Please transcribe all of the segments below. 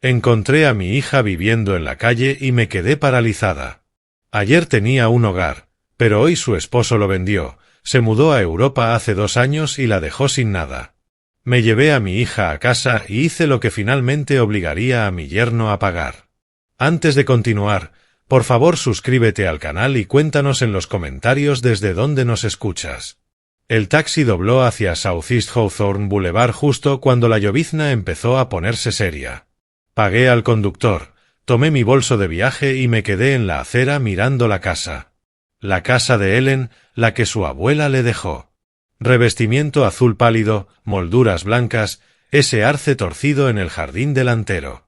Encontré a mi hija viviendo en la calle y me quedé paralizada. Ayer tenía un hogar, pero hoy su esposo lo vendió, se mudó a Europa hace 2 años y la dejó sin nada. Me llevé a mi hija a casa y hice lo que finalmente obligaría a mi yerno a pagar. Antes de continuar, por favor suscríbete al canal y cuéntanos en los comentarios desde dónde nos escuchas. El taxi dobló hacia Southeast Hawthorne Boulevard justo cuando la llovizna empezó a ponerse seria. Pagué al conductor, tomé mi bolso de viaje y me quedé en la acera mirando la casa. La casa de Ellen, la que su abuela le dejó. Revestimiento azul pálido, molduras blancas, ese arce torcido en el jardín delantero.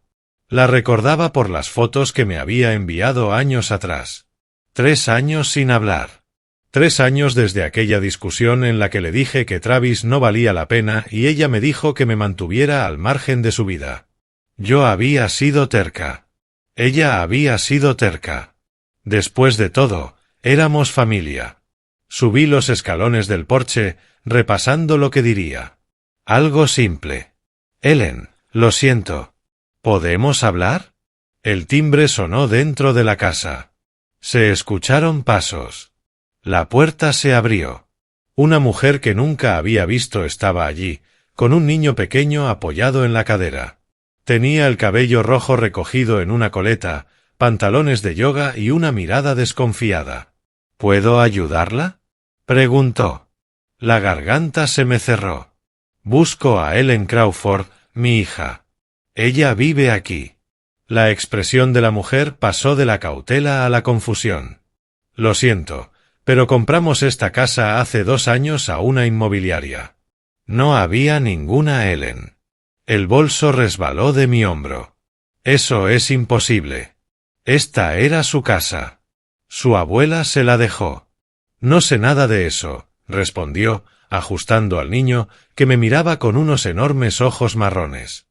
La recordaba por las fotos que me había enviado años atrás. 3 años sin hablar. 3 años desde aquella discusión en la que le dije que Travis no valía la pena y ella me dijo que me mantuviera al margen de su vida. Yo había sido terca. Ella había sido terca. Después de todo, éramos familia. Subí los escalones del porche, repasando lo que diría. Algo simple. Ellen, lo siento. ¿Podemos hablar? El timbre sonó dentro de la casa. Se escucharon pasos. La puerta se abrió. Una mujer que nunca había visto estaba allí, con un niño pequeño apoyado en la cadera. Tenía el cabello rojo recogido en una coleta, pantalones de yoga y una mirada desconfiada. ¿Puedo ayudarla?, preguntó. La garganta se me cerró. Busco a Ellen Crawford, mi hija. Ella vive aquí. La expresión de la mujer pasó de la cautela a la confusión. Lo siento, pero compramos esta casa hace 2 años a una inmobiliaria. No había ninguna Ellen. El bolso resbaló de mi hombro. Eso es imposible. Esta era su casa. Su abuela se la dejó. No sé nada de eso, respondió, ajustando al niño, que me miraba con unos enormes ojos marrones.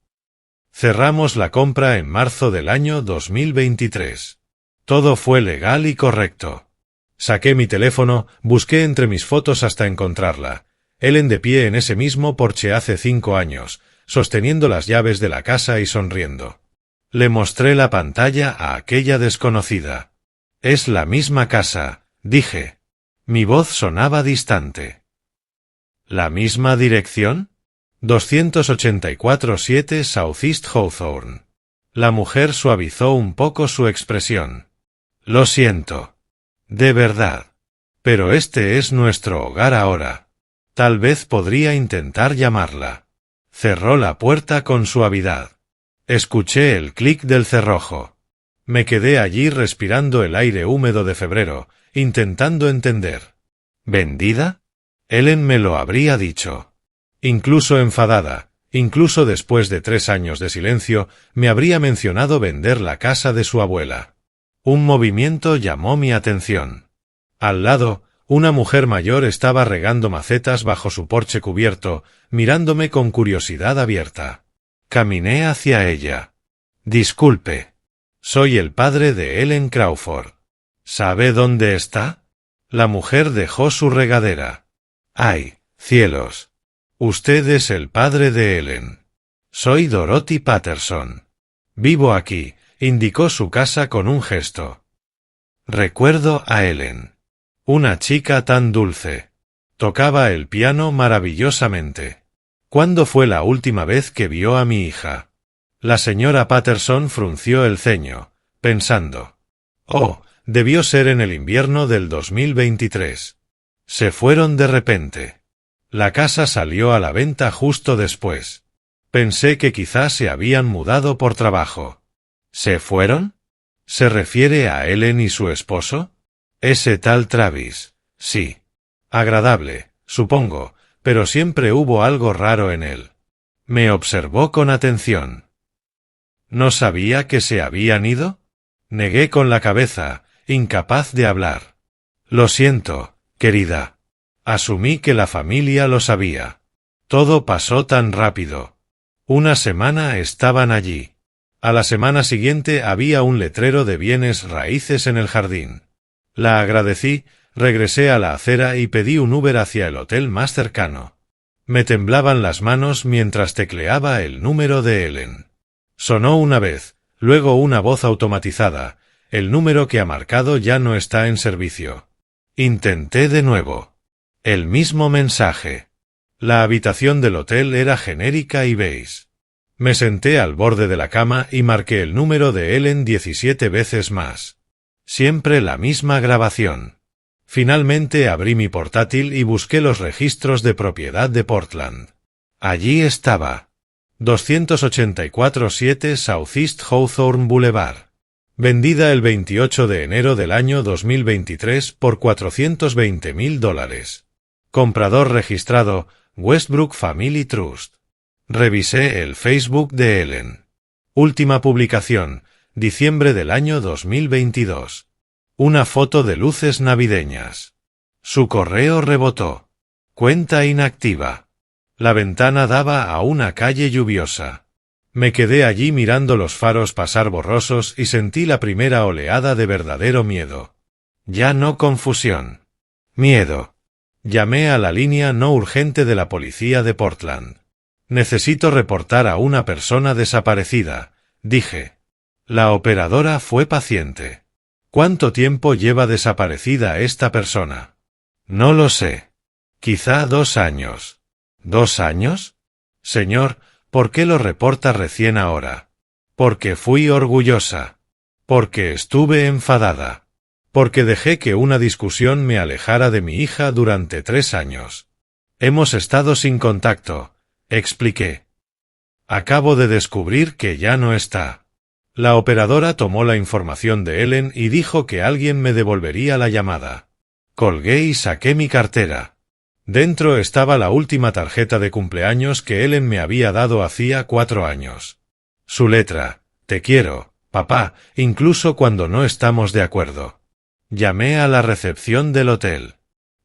Cerramos la compra en marzo del año 2023. Todo fue legal y correcto. Saqué mi teléfono, busqué entre mis fotos hasta encontrarla. Ellen de pie en ese mismo porche hace 5 años, sosteniendo las llaves de la casa y sonriendo. Le mostré la pantalla a aquella desconocida. Es la misma casa, dije. Mi voz sonaba distante. ¿La misma dirección? 284-7 Southeast Hawthorne. La mujer suavizó un poco su expresión. Lo siento. De verdad. Pero este es nuestro hogar ahora. Tal vez podría intentar llamarla. Cerró la puerta con suavidad. Escuché el clic del cerrojo. Me quedé allí respirando el aire húmedo de febrero, intentando entender. ¿Vendida? Ellen me lo habría dicho. Incluso enfadada, incluso después de 3 años de silencio, me habría mencionado vender la casa de su abuela. Un movimiento llamó mi atención. Al lado, una mujer mayor estaba regando macetas bajo su porche cubierto, mirándome con curiosidad abierta. Caminé hacia ella. Disculpe. Soy el padre de Ellen Crawford. ¿Sabe dónde está? La mujer dejó su regadera. ¡Ay, cielos! Usted es el padre de Ellen. Soy Dorothy Patterson. Vivo aquí, indicó su casa con un gesto. Recuerdo a Ellen. Una chica tan dulce. Tocaba el piano maravillosamente. ¿Cuándo fue la última vez que vio a mi hija? La señora Patterson frunció el ceño, pensando. Oh, debió ser en el invierno del 2023. Se fueron de repente. La casa salió a la venta justo después. Pensé que quizás se habían mudado por trabajo. ¿Se fueron? ¿Se refiere a Ellen y su esposo? Ese tal Travis. Sí. Agradable, supongo, pero siempre hubo algo raro en él. Me observó con atención. ¿No sabía que se habían ido? Negué con la cabeza, incapaz de hablar. Lo siento, querida. Asumí que la familia lo sabía. Todo pasó tan rápido. Una semana estaban allí. A la semana siguiente había un letrero de bienes raíces en el jardín. La agradecí, regresé a la acera y pedí un Uber hacia el hotel más cercano. Me temblaban las manos mientras tecleaba el número de Ellen. Sonó una vez, luego una voz automatizada. El número que ha marcado ya no está en servicio. Intenté de nuevo. El mismo mensaje. La habitación del hotel era genérica y beige. Me senté al borde de la cama y marqué el número de Ellen 17 veces más. Siempre la misma grabación. Finalmente abrí mi portátil y busqué los registros de propiedad de Portland. Allí estaba. 284-7 Southeast Hawthorne Boulevard. Vendida el 28 de enero del año 2023 por $420,000. Comprador registrado, Westbrook Family Trust. Revisé el Facebook de Ellen. Última publicación, diciembre del año 2022. Una foto de luces navideñas. Su correo rebotó. Cuenta inactiva. La ventana daba a una calle lluviosa. Me quedé allí mirando los faros pasar borrosos y sentí la primera oleada de verdadero miedo. Ya no confusión. Miedo. Llamé a la línea no urgente de la policía de Portland. Necesito reportar a una persona desaparecida, dije. La operadora fue paciente. ¿Cuánto tiempo lleva desaparecida esta persona? No lo sé. Quizá 2 años. ¿2 años? Señor, ¿por qué lo reporta recién ahora? Porque fui orgullosa. Porque estuve enfadada. Porque dejé que una discusión me alejara de mi hija durante 3 años. Hemos estado sin contacto, expliqué. Acabo de descubrir que ya no está. La operadora tomó la información de Ellen y dijo que alguien me devolvería la llamada. Colgué y saqué mi cartera. Dentro estaba la última tarjeta de cumpleaños que Ellen me había dado hacía 4 años. Su letra, te quiero, papá, incluso cuando no estamos de acuerdo. Llamé a la recepción del hotel.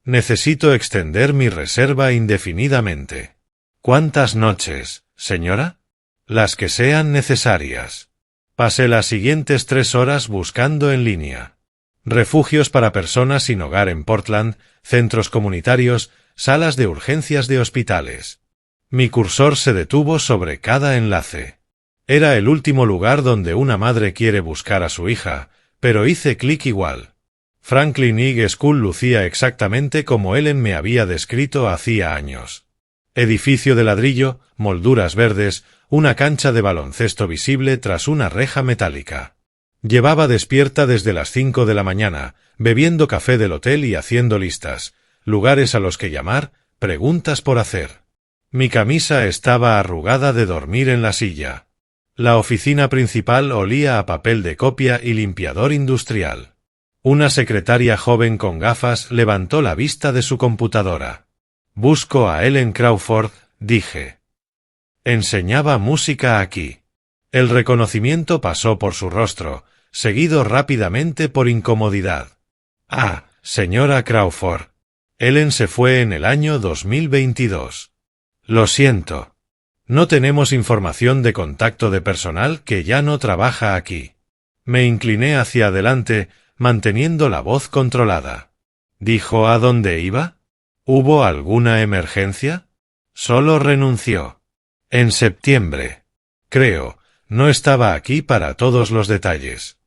Necesito extender mi reserva indefinidamente. ¿Cuántas noches, señora? Las que sean necesarias. Pasé las siguientes 3 horas buscando en línea. Refugios para personas sin hogar en Portland, centros comunitarios, salas de urgencias de hospitales. Mi cursor se detuvo sobre cada enlace. Era el último lugar donde una madre quiere buscar a su hija, pero hice clic igual. Franklin High School lucía exactamente como Ellen me había descrito hacía años. Edificio de ladrillo, molduras verdes, una cancha de baloncesto visible tras una reja metálica. Llevaba despierta desde las 5 de la mañana, bebiendo café del hotel y haciendo listas, lugares a los que llamar, preguntas por hacer. Mi camisa estaba arrugada de dormir en la silla. La oficina principal olía a papel de copia y limpiador industrial. Una secretaria joven con gafas levantó la vista de su computadora. Busco a Ellen Crawford, dije. Enseñaba música aquí. El reconocimiento pasó por su rostro, seguido rápidamente por incomodidad. Ah, señora Crawford. Ellen se fue en el año 2022. Lo siento. No tenemos información de contacto de personal que ya no trabaja aquí. Me incliné hacia adelante, manteniendo la voz controlada. ¿Dijo a dónde iba? ¿Hubo alguna emergencia? Solo renunció. En septiembre. Creo, no estaba aquí para todos los detalles.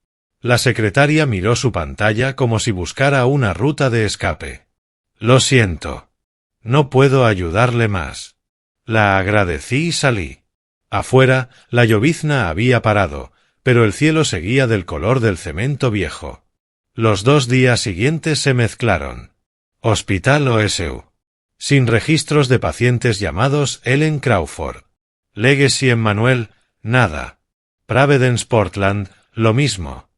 La secretaria miró su pantalla como si buscara una ruta de escape. Lo siento. No puedo ayudarle más. La agradecí y salí. Afuera, la llovizna había parado, pero el cielo seguía del color del cemento viejo. Los 2 días siguientes se mezclaron. Hospital OSU. Sin registros de pacientes llamados Ellen Crawford. Legacy Emmanuel, nada. Providence Portland, lo mismo.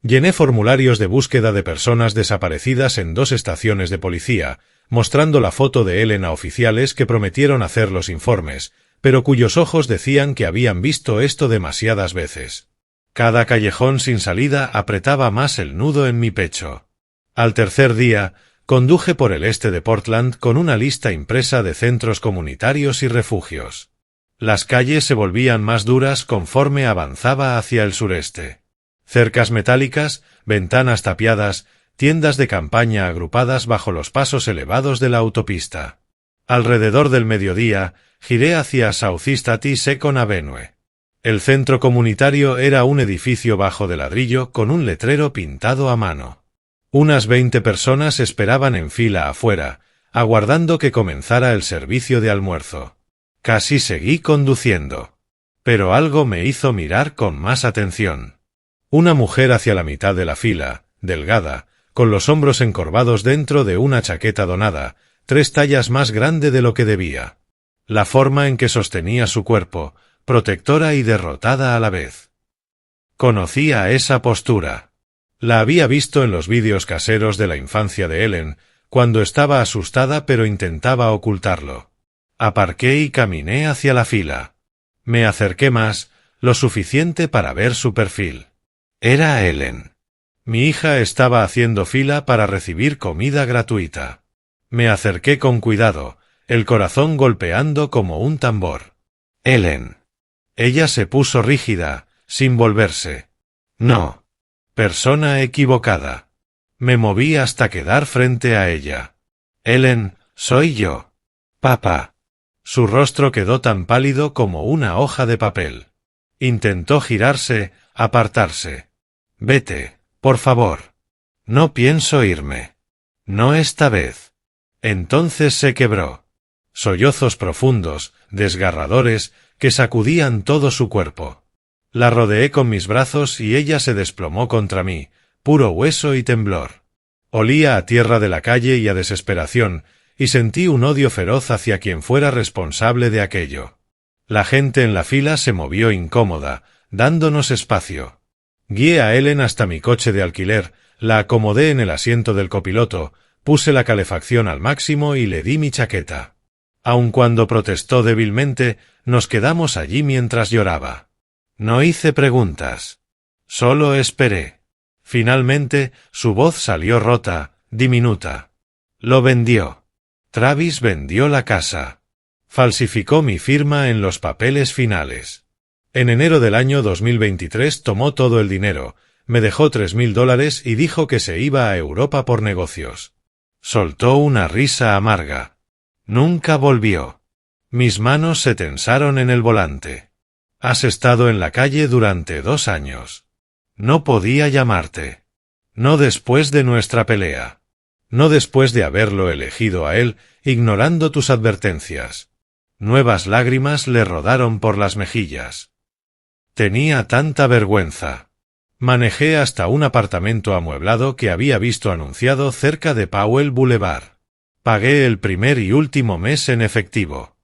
Llené formularios de búsqueda de personas desaparecidas en 2 estaciones de policía, mostrando la foto de Ellen a oficiales que prometieron hacer los informes, pero cuyos ojos decían que habían visto esto demasiadas veces. Cada callejón sin salida apretaba más el nudo en mi pecho. Al tercer día, conduje por el este de Portland con una lista impresa de centros comunitarios y refugios. Las calles se volvían más duras conforme avanzaba hacia el sureste. Cercas metálicas, ventanas tapiadas, tiendas de campaña agrupadas bajo los pasos elevados de la autopista. Alrededor del mediodía, giré hacia Southeast 82nd Avenue. El centro comunitario era un edificio bajo de ladrillo con un letrero pintado a mano. Unas 20 personas esperaban en fila afuera, aguardando que comenzara el servicio de almuerzo. Casi seguí conduciendo. Pero algo me hizo mirar con más atención. Una mujer hacia la mitad de la fila, delgada, con los hombros encorvados dentro de una chaqueta donada, 3 tallas más grande de lo que debía. La forma en que sostenía su cuerpo, protectora y derrotada a la vez. Conocía esa postura. La había visto en los vídeos caseros de la infancia de Ellen, cuando estaba asustada pero intentaba ocultarlo. Aparqué y caminé hacia la fila. Me acerqué más, lo suficiente para ver su perfil. Era Ellen. Mi hija estaba haciendo fila para recibir comida gratuita. Me acerqué con cuidado, el corazón golpeando como un tambor. Ellen. Ella se puso rígida, sin volverse. No. Persona equivocada. Me moví hasta quedar frente a ella. Ellen, soy yo. Papá. Su rostro quedó tan pálido como una hoja de papel. Intentó girarse, apartarse. Vete, por favor. No pienso irme. No esta vez. Entonces se quebró. Sollozos profundos, desgarradores, que sacudían todo su cuerpo. La rodeé con mis brazos y ella se desplomó contra mí, puro hueso y temblor. Olía a tierra de la calle y a desesperación, y sentí un odio feroz hacia quien fuera responsable de aquello. La gente en la fila se movió incómoda, dándonos espacio. Guié a Ellen hasta mi coche de alquiler, la acomodé en el asiento del copiloto, puse la calefacción al máximo y le di mi chaqueta. Aun cuando protestó débilmente, nos quedamos allí mientras lloraba. No hice preguntas. Solo esperé. Finalmente, su voz salió rota, diminuta. Lo vendió. Travis vendió la casa. Falsificó mi firma en los papeles finales. En enero del año 2023 tomó todo el dinero, me dejó $3.000 y dijo que se iba a Europa por negocios. Soltó una risa amarga. Nunca volvió. Mis manos se tensaron en el volante. Has estado en la calle durante 2 años. No podía llamarte. No después de nuestra pelea. No después de haberlo elegido a él, ignorando tus advertencias. Nuevas lágrimas le rodaron por las mejillas. Tenía tanta vergüenza. Manejé hasta un apartamento amueblado que había visto anunciado cerca de Powell Boulevard. Pagué el primer y último mes en efectivo.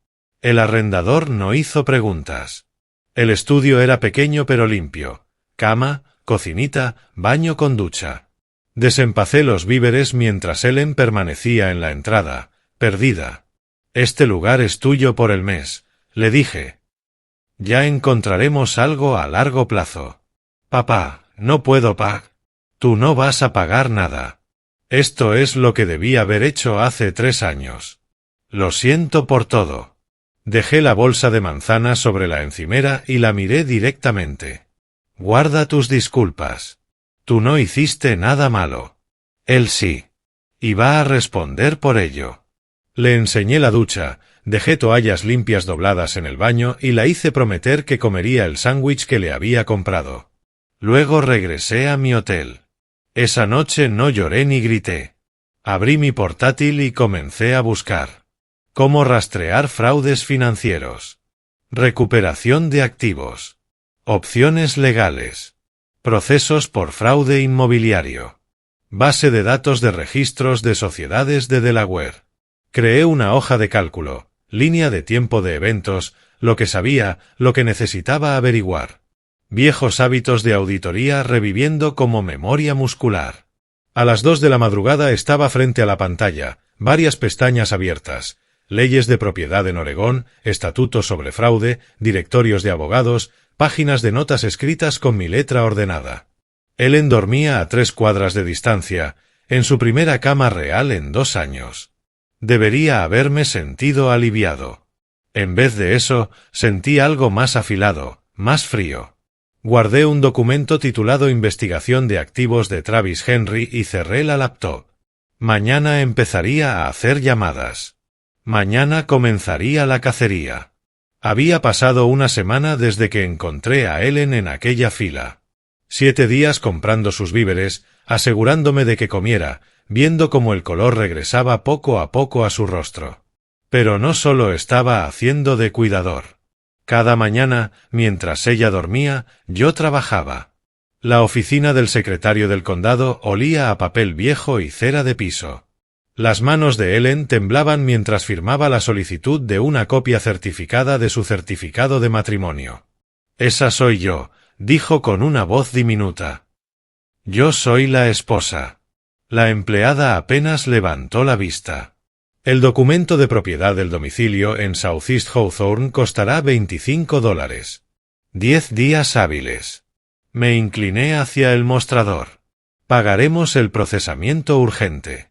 El arrendador no hizo preguntas. El estudio era pequeño pero limpio. Cama, cocinita, baño con ducha. Desempacé los víveres mientras Ellen permanecía en la entrada, perdida. Este lugar es tuyo por el mes, le dije. Ya encontraremos algo a largo plazo. Papá, no puedo pagar. Tú no vas a pagar nada. Esto es lo que debí haber hecho hace 3 años. Lo siento por todo. Dejé la bolsa de manzanas sobre la encimera y la miré directamente. Guarda tus disculpas. Tú no hiciste nada malo. Él sí. Y va a responder por ello. Le enseñé la ducha, dejé toallas limpias dobladas en el baño y la hice prometer que comería el sándwich que le había comprado. Luego regresé a mi hotel. Esa noche no lloré ni grité. Abrí mi portátil y comencé a buscar. Cómo rastrear fraudes financieros. Recuperación de activos. Opciones legales. Procesos por fraude inmobiliario. Base de datos de registros de sociedades de Delaware. Creé una hoja de cálculo, línea de tiempo de eventos, lo que sabía, lo que necesitaba averiguar. Viejos hábitos de auditoría reviviendo como memoria muscular. A las 2 de la madrugada estaba frente a la pantalla, varias pestañas abiertas. Leyes de propiedad en Oregón, estatutos sobre fraude, directorios de abogados, páginas de notas escritas con mi letra ordenada. Ellen dormía a 3 cuadras de distancia, en su primera cama real en 2 años. Debería haberme sentido aliviado. En vez de eso, sentí algo más afilado, más frío. Guardé un documento titulado Investigación de activos de Travis Henry y cerré la laptop. Mañana empezaría a hacer llamadas. Mañana comenzaría la cacería. Había pasado una semana desde que encontré a Ellen en aquella fila. 7 días comprando sus víveres, asegurándome de que comiera, viendo cómo el color regresaba poco a poco a su rostro. Pero no solo estaba haciendo de cuidador. Cada mañana, mientras ella dormía, yo trabajaba. La oficina del secretario del condado olía a papel viejo y cera de piso. Las manos de Ellen temblaban mientras firmaba la solicitud de una copia certificada de su certificado de matrimonio. «Esa soy yo», dijo con una voz diminuta. «Yo soy la esposa». La empleada apenas levantó la vista. «El documento de propiedad del domicilio en Southeast Hawthorne costará $25. 10 días hábiles». Me incliné hacia el mostrador. «Pagaremos el procesamiento urgente.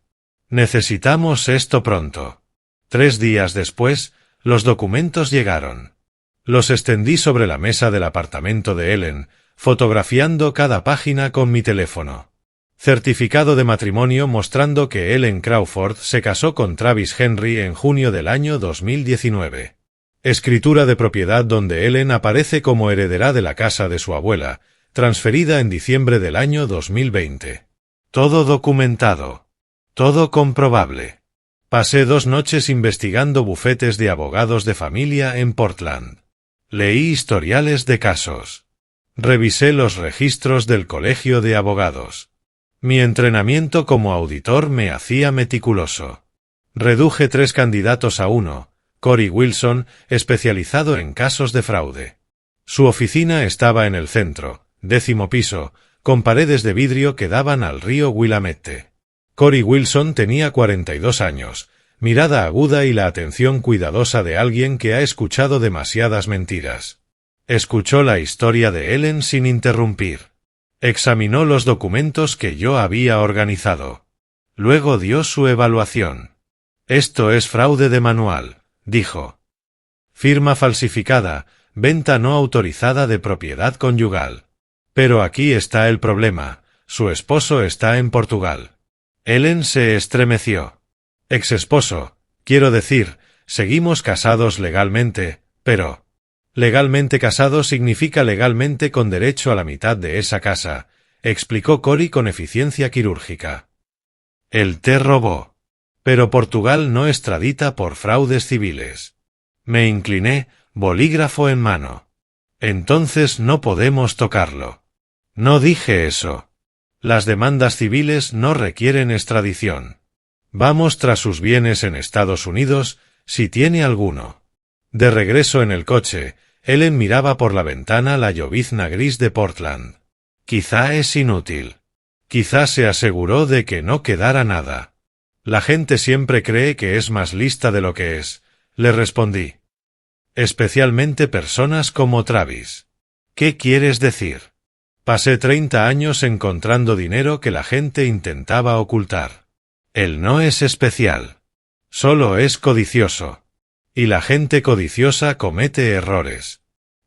Necesitamos esto pronto». 3 días después, los documentos llegaron. Los extendí sobre la mesa del apartamento de Ellen, fotografiando cada página con mi teléfono. Certificado de matrimonio mostrando que Ellen Crawford se casó con Travis Henry en junio del año 2019. Escritura de propiedad donde Ellen aparece como heredera de la casa de su abuela, transferida en diciembre del año 2020. Todo documentado. Todo comprobable. Pasé 2 noches investigando bufetes de abogados de familia en Portland. Leí historiales de casos. Revisé los registros del colegio de abogados. Mi entrenamiento como auditor me hacía meticuloso. Reduje 3 candidatos a 1, Corey Wilson, especializado en casos de fraude. Su oficina estaba en el centro, 10º piso, con paredes de vidrio que daban al río Willamette. Corey Wilson tenía 42 años, mirada aguda y la atención cuidadosa de alguien que ha escuchado demasiadas mentiras. Escuchó la historia de Ellen sin interrumpir. Examinó los documentos que yo había organizado. Luego dio su evaluación. «Esto es fraude de manual», dijo. «Firma falsificada, venta no autorizada de propiedad conyugal». Pero aquí está el problema, su esposo está en Portugal. Ellen se estremeció. «Ex-esposo, quiero decir, seguimos casados legalmente, pero...» «Legalmente casado significa legalmente con derecho a la mitad de esa casa», explicó Corey con eficiencia quirúrgica. «Él te robó. Pero Portugal no extradita por fraudes civiles». Me incliné, bolígrafo en mano. «Entonces no podemos tocarlo». «No dije eso. Las demandas civiles no requieren extradición. Vamos tras sus bienes en Estados Unidos, si tiene alguno». De regreso en el coche, Ellen miraba por la ventana la llovizna gris de Portland. «Quizá es inútil». Quizá se aseguró de que no quedara nada. «La gente siempre cree que es más lista de lo que es», le respondí. «Especialmente personas como Travis». «¿Qué quieres decir?» «Pasé 30 años encontrando dinero que la gente intentaba ocultar. Él no es especial. Solo es codicioso. Y la gente codiciosa comete errores».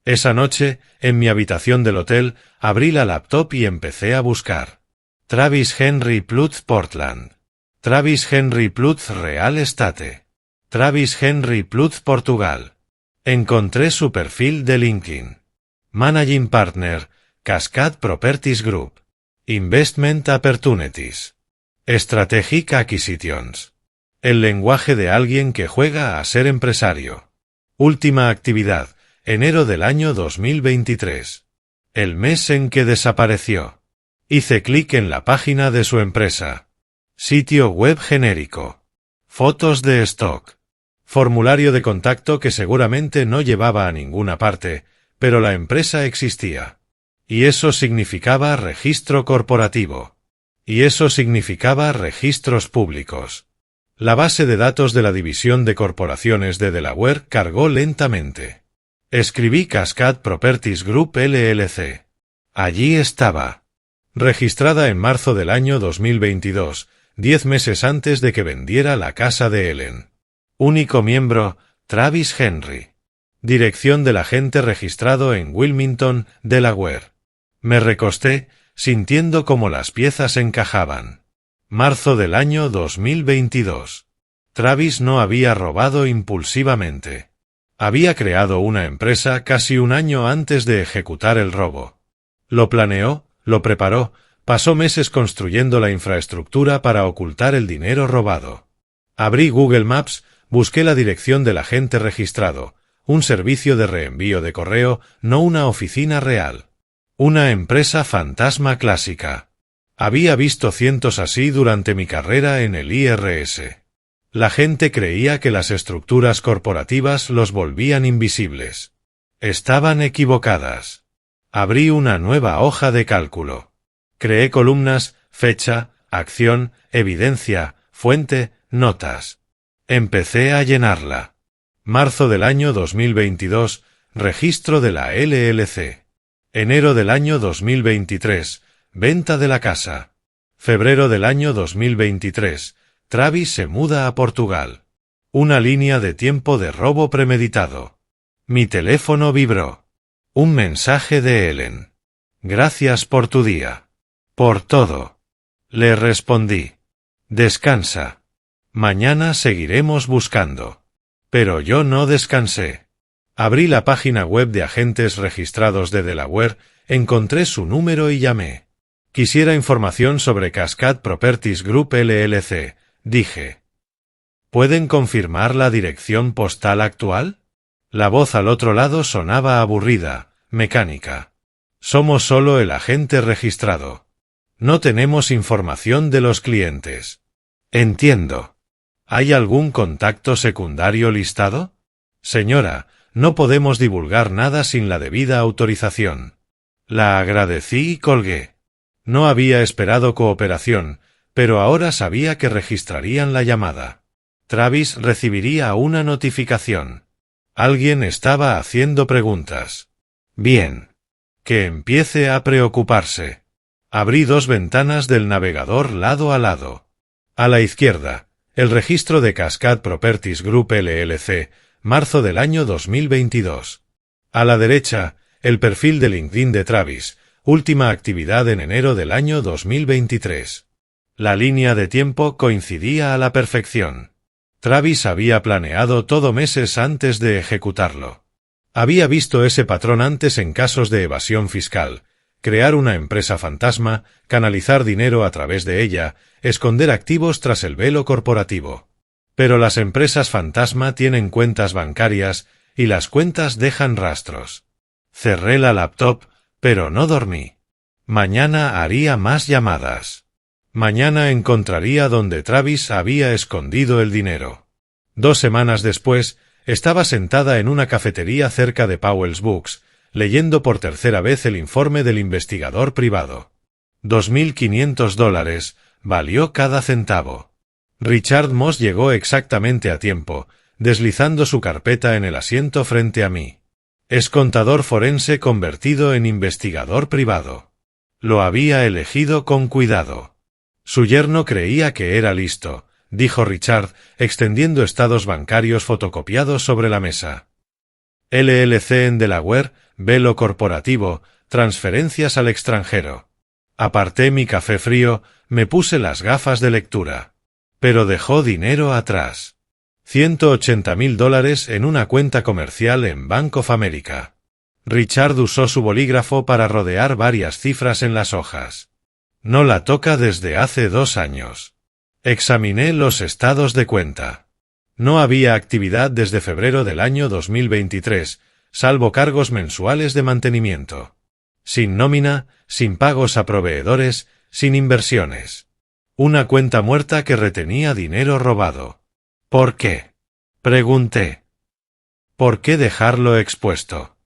Esa noche, en mi habitación del hotel, abrí la laptop y empecé a buscar. Travis Henry Plutz Portland. Travis Henry Plutz Real Estate. Travis Henry Plutz Portugal. Encontré su perfil de LinkedIn. Managing Partner, Cascade Properties Group. Investment Opportunities. Strategic Acquisitions. El lenguaje de alguien que juega a ser empresario. Última actividad, enero del año 2023. El mes en que desapareció. Hice clic en la página de su empresa. Sitio web genérico. Fotos de stock. Formulario de contacto que seguramente no llevaba a ninguna parte, pero la empresa existía. Y eso significaba registro corporativo. Y eso significaba registros públicos. La base de datos de la División de Corporaciones de Delaware cargó lentamente. Escribí Cascade Properties Group LLC. Allí estaba. Registrada en marzo del año 2022, 10 meses antes de que vendiera la casa de Ellen. Único miembro, Travis Henry. Dirección del agente registrado en Wilmington, Delaware. Me recosté, sintiendo cómo las piezas encajaban. Marzo del año 2022. Travis no había robado impulsivamente. Había creado una empresa casi un año antes de ejecutar el robo. Lo planeó, lo preparó, pasó meses construyendo la infraestructura para ocultar el dinero robado. Abrí Google Maps, busqué la dirección del agente registrado, un servicio de reenvío de correo, no una oficina real. Una empresa fantasma clásica. Había visto cientos así durante mi carrera en el IRS. La gente creía que las estructuras corporativas los volvían invisibles. Estaban equivocadas. Abrí una nueva hoja de cálculo. Creé columnas, fecha, acción, evidencia, fuente, notas. Empecé a llenarla. Marzo del año 2022, registro de la LLC. Enero del año 2023, venta de la casa. Febrero del año 2023, Travis se muda a Portugal. Una línea de tiempo de robo premeditado. Mi teléfono vibró. Un mensaje de Ellen. Gracias por tu día. Por todo. Le respondí. Descansa. Mañana seguiremos buscando. Pero yo no descansé. Abrí la página web de agentes registrados de Delaware, encontré su número y llamé. Quisiera información sobre Cascade Properties Group LLC, dije. ¿Pueden confirmar la dirección postal actual? La voz al otro lado sonaba aburrida, mecánica. Somos solo el agente registrado. No tenemos información de los clientes. Entiendo. ¿Hay algún contacto secundario listado? Señora, no podemos divulgar nada sin la debida autorización. La agradecí y colgué. No había esperado cooperación, pero ahora sabía que registrarían la llamada. Travis recibiría una notificación. Alguien estaba haciendo preguntas. Bien. Que empiece a preocuparse. Abrí dos ventanas del navegador lado a lado. A la izquierda, el registro de Cascade Properties Group LLC, marzo del año 2022. A la derecha, el perfil de LinkedIn de Travis, última actividad en enero del año 2023. La línea de tiempo coincidía a la perfección. Travis había planeado todo meses antes de ejecutarlo. Había visto ese patrón antes en casos de evasión fiscal: crear una empresa fantasma, canalizar dinero a través de ella, esconder activos tras el velo corporativo. Pero las empresas fantasma tienen cuentas bancarias, y las cuentas dejan rastros. Cerré la laptop, pero no dormí. Mañana haría más llamadas. Mañana encontraría donde Travis había escondido el dinero. 2 semanas después, estaba sentada en una cafetería cerca de Powell's Books, leyendo por tercera vez el informe del investigador privado. $2.500, valió cada centavo. Richard Moss llegó exactamente a tiempo, deslizando su carpeta en el asiento frente a mí. Es contador forense convertido en investigador privado. Lo había elegido con cuidado. Su yerno creía que era listo, dijo Richard, extendiendo estados bancarios fotocopiados sobre la mesa. LLC en Delaware, velo corporativo, transferencias al extranjero. Aparté mi café frío, me puse las gafas de lectura. Pero dejó dinero atrás. $180.000 en una cuenta comercial en Bank of America. Richard usó su bolígrafo para rodear varias cifras en las hojas. No la toca desde hace 2 años. Examiné los estados de cuenta. No había actividad desde febrero del año 2023, salvo cargos mensuales de mantenimiento. Sin nómina, sin pagos a proveedores, sin inversiones. Una cuenta muerta que retenía dinero robado. ¿Por qué? Pregunté. ¿Por qué dejarlo expuesto?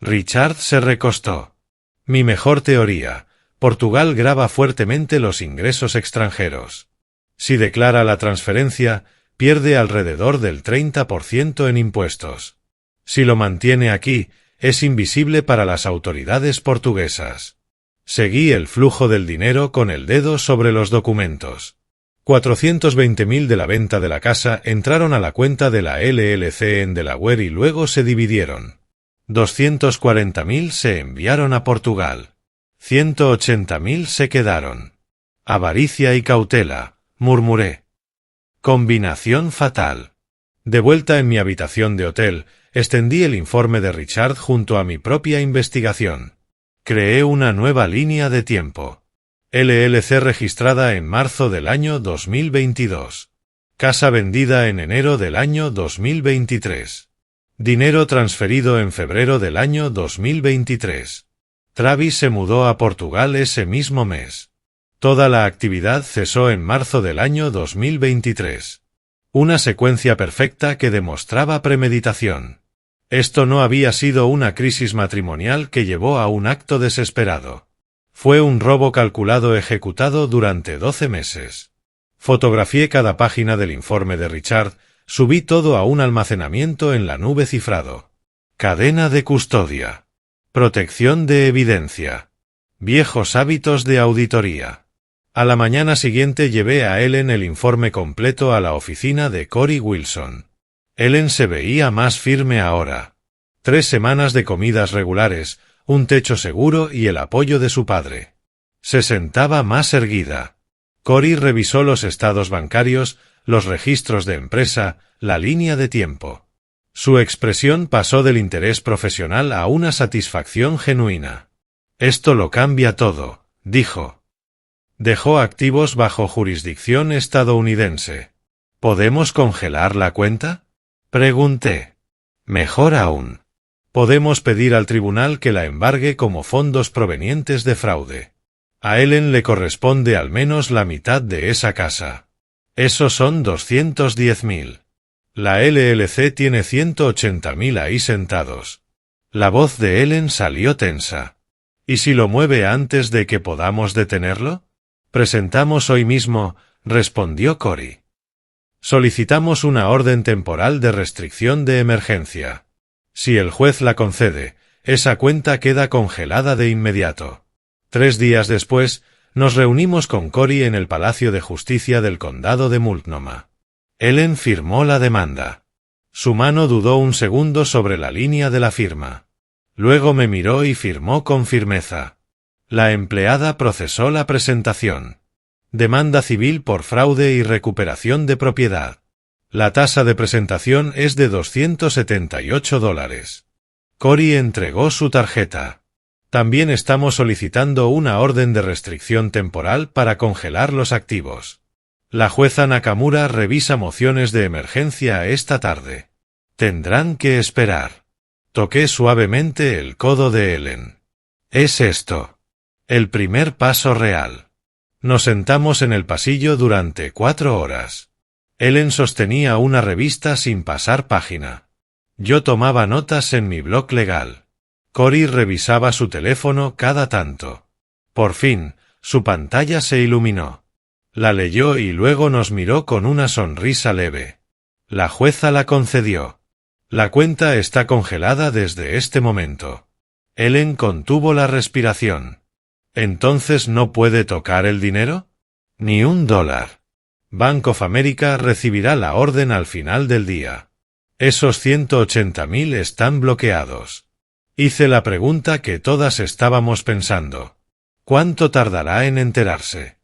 Richard se recostó. Mi mejor teoría: Portugal grava fuertemente los ingresos extranjeros. Si declara la transferencia, pierde alrededor del 30% en impuestos. Si lo mantiene aquí, es invisible para las autoridades portuguesas. Seguí el flujo del dinero con el dedo sobre los documentos. 420.000 de la venta de la casa entraron a la cuenta de la LLC en Delaware y luego se dividieron. 240.000 se enviaron a Portugal. 180.000 se quedaron. Avaricia y cautela, murmuré. Combinación fatal. De vuelta en mi habitación de hotel, extendí el informe de Richard junto a mi propia investigación. Creé una nueva línea de tiempo. LLC registrada en marzo del año 2022. Casa vendida en enero del año 2023. Dinero transferido en febrero del año 2023. Travis se mudó a Portugal ese mismo mes. Toda la actividad cesó en marzo del año 2023. Una secuencia perfecta que demostraba premeditación. Esto no había sido una crisis matrimonial que llevó a un acto desesperado. Fue un robo calculado ejecutado durante 12 meses. Fotografié cada página del informe de Richard, subí todo a un almacenamiento en la nube cifrado. Cadena de custodia. Protección de evidencia. Viejos hábitos de auditoría. A la mañana siguiente llevé a Ellen el informe completo a la oficina de Cory Wilson. Ellen se veía más firme ahora. 3 semanas de comidas regulares, un techo seguro y el apoyo de su padre. Se sentaba más erguida. Cory revisó los estados bancarios, los registros de empresa, la línea de tiempo. Su expresión pasó del interés profesional a una satisfacción genuina. Esto lo cambia todo, dijo. Dejó activos bajo jurisdicción estadounidense. ¿Podemos congelar la cuenta? Pregunté. Mejor aún. Podemos pedir al tribunal que la embargue como fondos provenientes de fraude. A Ellen le corresponde al menos la mitad de esa casa. Eso son 210.000. La LLC tiene 180.000 ahí sentados. La voz de Ellen salió tensa. ¿Y si lo mueve antes de que podamos detenerlo? Presentamos hoy mismo, respondió Cory. Solicitamos una orden temporal de restricción de emergencia. Si el juez la concede, esa cuenta queda congelada de inmediato. 3 días después, nos reunimos con Cory en el Palacio de Justicia del Condado de Multnomah. Ellen firmó la demanda. Su mano dudó un segundo sobre la línea de la firma. Luego me miró y firmó con firmeza. La empleada procesó la presentación. Demanda civil por fraude y recuperación de propiedad. La tasa de presentación es de $278. Cory entregó su tarjeta. También estamos solicitando una orden de restricción temporal para congelar los activos. La jueza Nakamura revisa mociones de emergencia esta tarde. Tendrán que esperar. Toqué suavemente el codo de Ellen. Es esto. El primer paso real. Nos sentamos en el pasillo durante 4 horas. Ellen sostenía una revista sin pasar página. Yo tomaba notas en mi blog legal. Cory revisaba su teléfono cada tanto. Por fin, su pantalla se iluminó. La leyó y luego nos miró con una sonrisa leve. La jueza la concedió. La cuenta está congelada desde este momento. Ellen contuvo la respiración. ¿Entonces no puede tocar el dinero? Ni $1. Bank of America recibirá la orden al final del día. Esos 180.000 están bloqueados. Hice la pregunta que todas estábamos pensando. ¿Cuánto tardará en enterarse?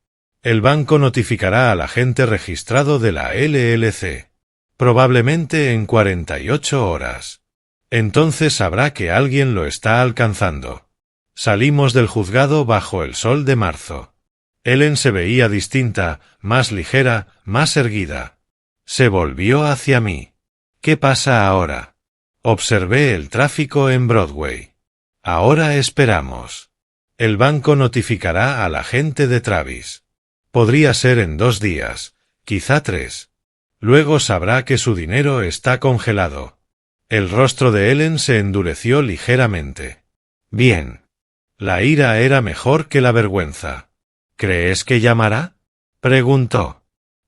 El banco notificará al agente registrado de la LLC. Probablemente en 48 horas. Entonces sabrá que alguien lo está alcanzando. Salimos del juzgado bajo el sol de marzo. Ellen se veía distinta, más ligera, más erguida. Se volvió hacia mí. ¿Qué pasa ahora? Observé el tráfico en Broadway. Ahora esperamos. El banco notificará al agente de Travis. Podría ser en 2 días, quizá 3. Luego sabrá que su dinero está congelado. El rostro de Ellen se endureció ligeramente. Bien. La ira era mejor que la vergüenza. ¿Crees que llamará? Preguntó.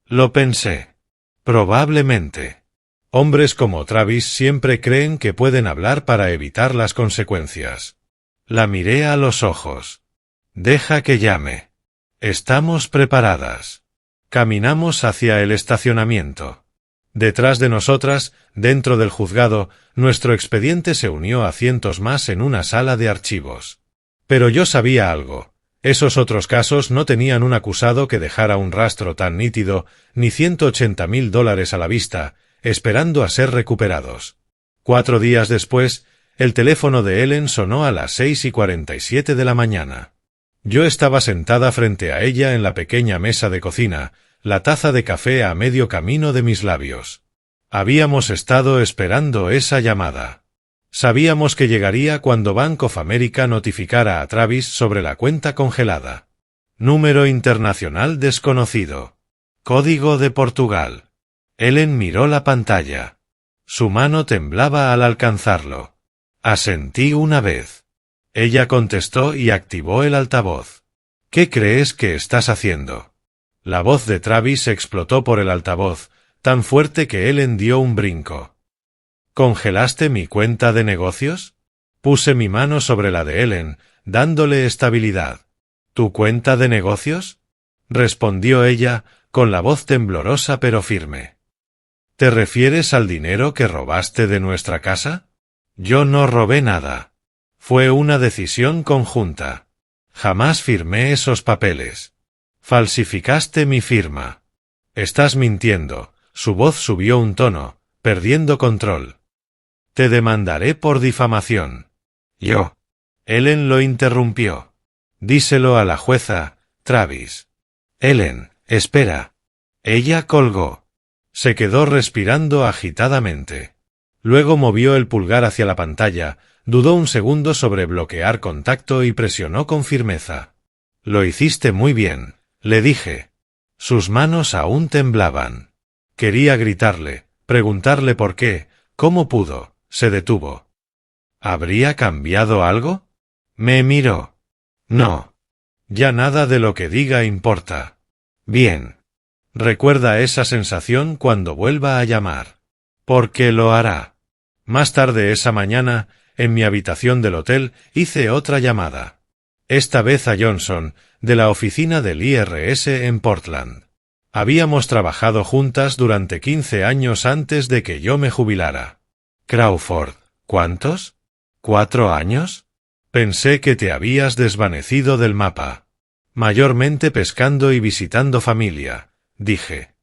Lo pensé. Probablemente. Hombres como Travis siempre creen que pueden hablar para evitar las consecuencias. La miré a los ojos. Deja que llame. Estamos preparadas. Caminamos hacia el estacionamiento. Detrás de nosotras, dentro del juzgado, nuestro expediente se unió a cientos más en una sala de archivos. Pero yo sabía algo. Esos otros casos no tenían un acusado que dejara un rastro tan nítido, ni $180.000 a la vista, esperando a ser recuperados. 4 días después, el teléfono de Ellen sonó a las 6:47 de la mañana. Yo estaba sentada frente a ella en la pequeña mesa de cocina, la taza de café a medio camino de mis labios. Habíamos estado esperando esa llamada. Sabíamos que llegaría cuando Bank of America notificara a Travis sobre la cuenta congelada. Número internacional desconocido. Código de Portugal. Ellen miró la pantalla. Su mano temblaba al alcanzarlo. Asentí una vez. Ella contestó y activó el altavoz. ¿Qué crees que estás haciendo? La voz de Travis explotó por el altavoz, tan fuerte que Ellen dio un brinco. ¿Congelaste mi cuenta de negocios? Puse mi mano sobre la de Ellen, dándole estabilidad. ¿Tu cuenta de negocios? Respondió ella, con la voz temblorosa pero firme. ¿Te refieres al dinero que robaste de nuestra casa? Yo no robé nada. Fue una decisión conjunta. Jamás firmé esos papeles. Falsificaste mi firma. Estás mintiendo. Su voz subió un tono, perdiendo control. Te demandaré por difamación. Yo. Ellen lo interrumpió. Díselo a la jueza, Travis. Ellen, espera. Ella colgó. Se quedó respirando agitadamente. Luego movió el pulgar hacia la pantalla, dudó un segundo sobre bloquear contacto y presionó con firmeza. Lo hiciste muy bien, le dije. Sus manos aún temblaban. Quería gritarle, preguntarle por qué, cómo pudo, se detuvo. ¿Habría cambiado algo? Me miró. No. Ya nada de lo que diga importa. Bien. Recuerda esa sensación cuando vuelva a llamar. Porque lo hará. Más tarde esa mañana, en mi habitación del hotel, hice otra llamada. Esta vez a Johnson, de la oficina del IRS en Portland. Habíamos trabajado juntas durante 15 años antes de que yo me jubilara. Crawford, ¿cuántos? ¿4 años? Pensé que te habías desvanecido del mapa. Mayormente pescando y visitando familia, dije.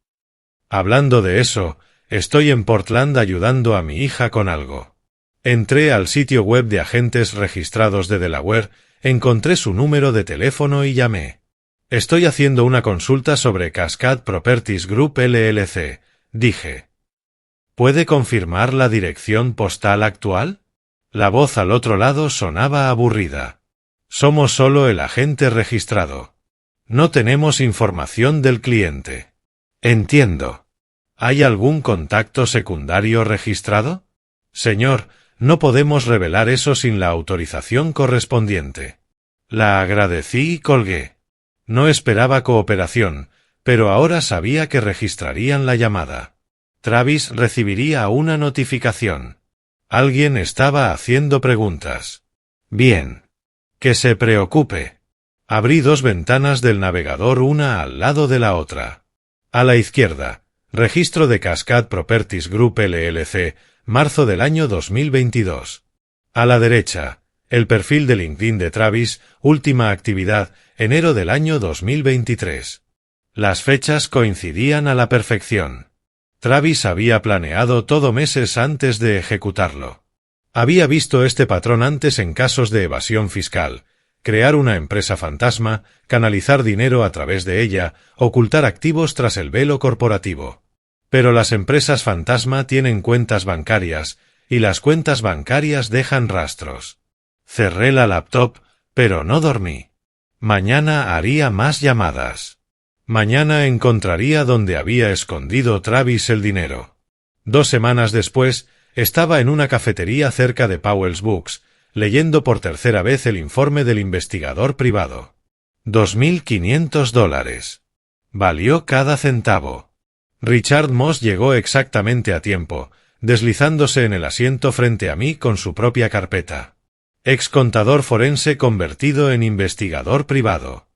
Hablando de eso, estoy en Portland ayudando a mi hija con algo. Entré al sitio web de agentes registrados de Delaware, encontré su número de teléfono y llamé. Estoy haciendo una consulta sobre Cascade Properties Group LLC, dije. ¿Puede confirmar la dirección postal actual? La voz al otro lado sonaba aburrida. Somos solo el agente registrado. No tenemos información del cliente. Entiendo. ¿Hay algún contacto secundario registrado? Señor, no podemos revelar eso sin la autorización correspondiente. La agradecí y colgué. No esperaba cooperación, pero ahora sabía que registrarían la llamada. Travis recibiría una notificación. Alguien estaba haciendo preguntas. Bien. Que se preocupe. Abrí 2 ventanas del navegador una al lado de la otra. A la izquierda, registro de Cascade Properties Group LLC, marzo del año 2022. A la derecha, el perfil de LinkedIn de Travis, última actividad, enero del año 2023. Las fechas coincidían a la perfección. Travis había planeado todo meses antes de ejecutarlo. Había visto este patrón antes en casos de evasión fiscal: crear una empresa fantasma, canalizar dinero a través de ella, ocultar activos tras el velo corporativo. Pero las empresas fantasma tienen cuentas bancarias, y las cuentas bancarias dejan rastros. Cerré la laptop, pero no dormí. Mañana haría más llamadas. Mañana encontraría donde había escondido Travis el dinero. 2 semanas después, estaba en una cafetería cerca de Powell's Books, leyendo por tercera vez el informe del investigador privado. $2.500. Valió cada centavo. Richard Moss llegó exactamente a tiempo, deslizándose en el asiento frente a mí con su propia carpeta. Ex contador forense convertido en investigador privado.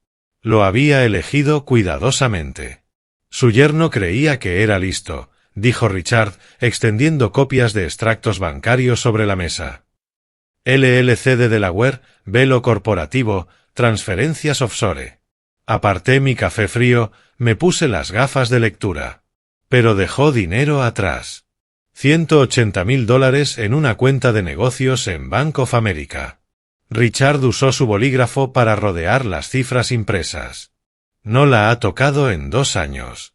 Lo había elegido cuidadosamente. Su yerno creía que era listo, dijo Richard, extendiendo copias de extractos bancarios sobre la mesa. LLC de Delaware, velo corporativo, transferencias offshore. Aparté mi café frío, me puse las gafas de lectura. Pero dejó dinero atrás. $180.000 en una cuenta de negocios en Bank of America. Richard usó su bolígrafo para rodear las cifras impresas. No la ha tocado en 2 años.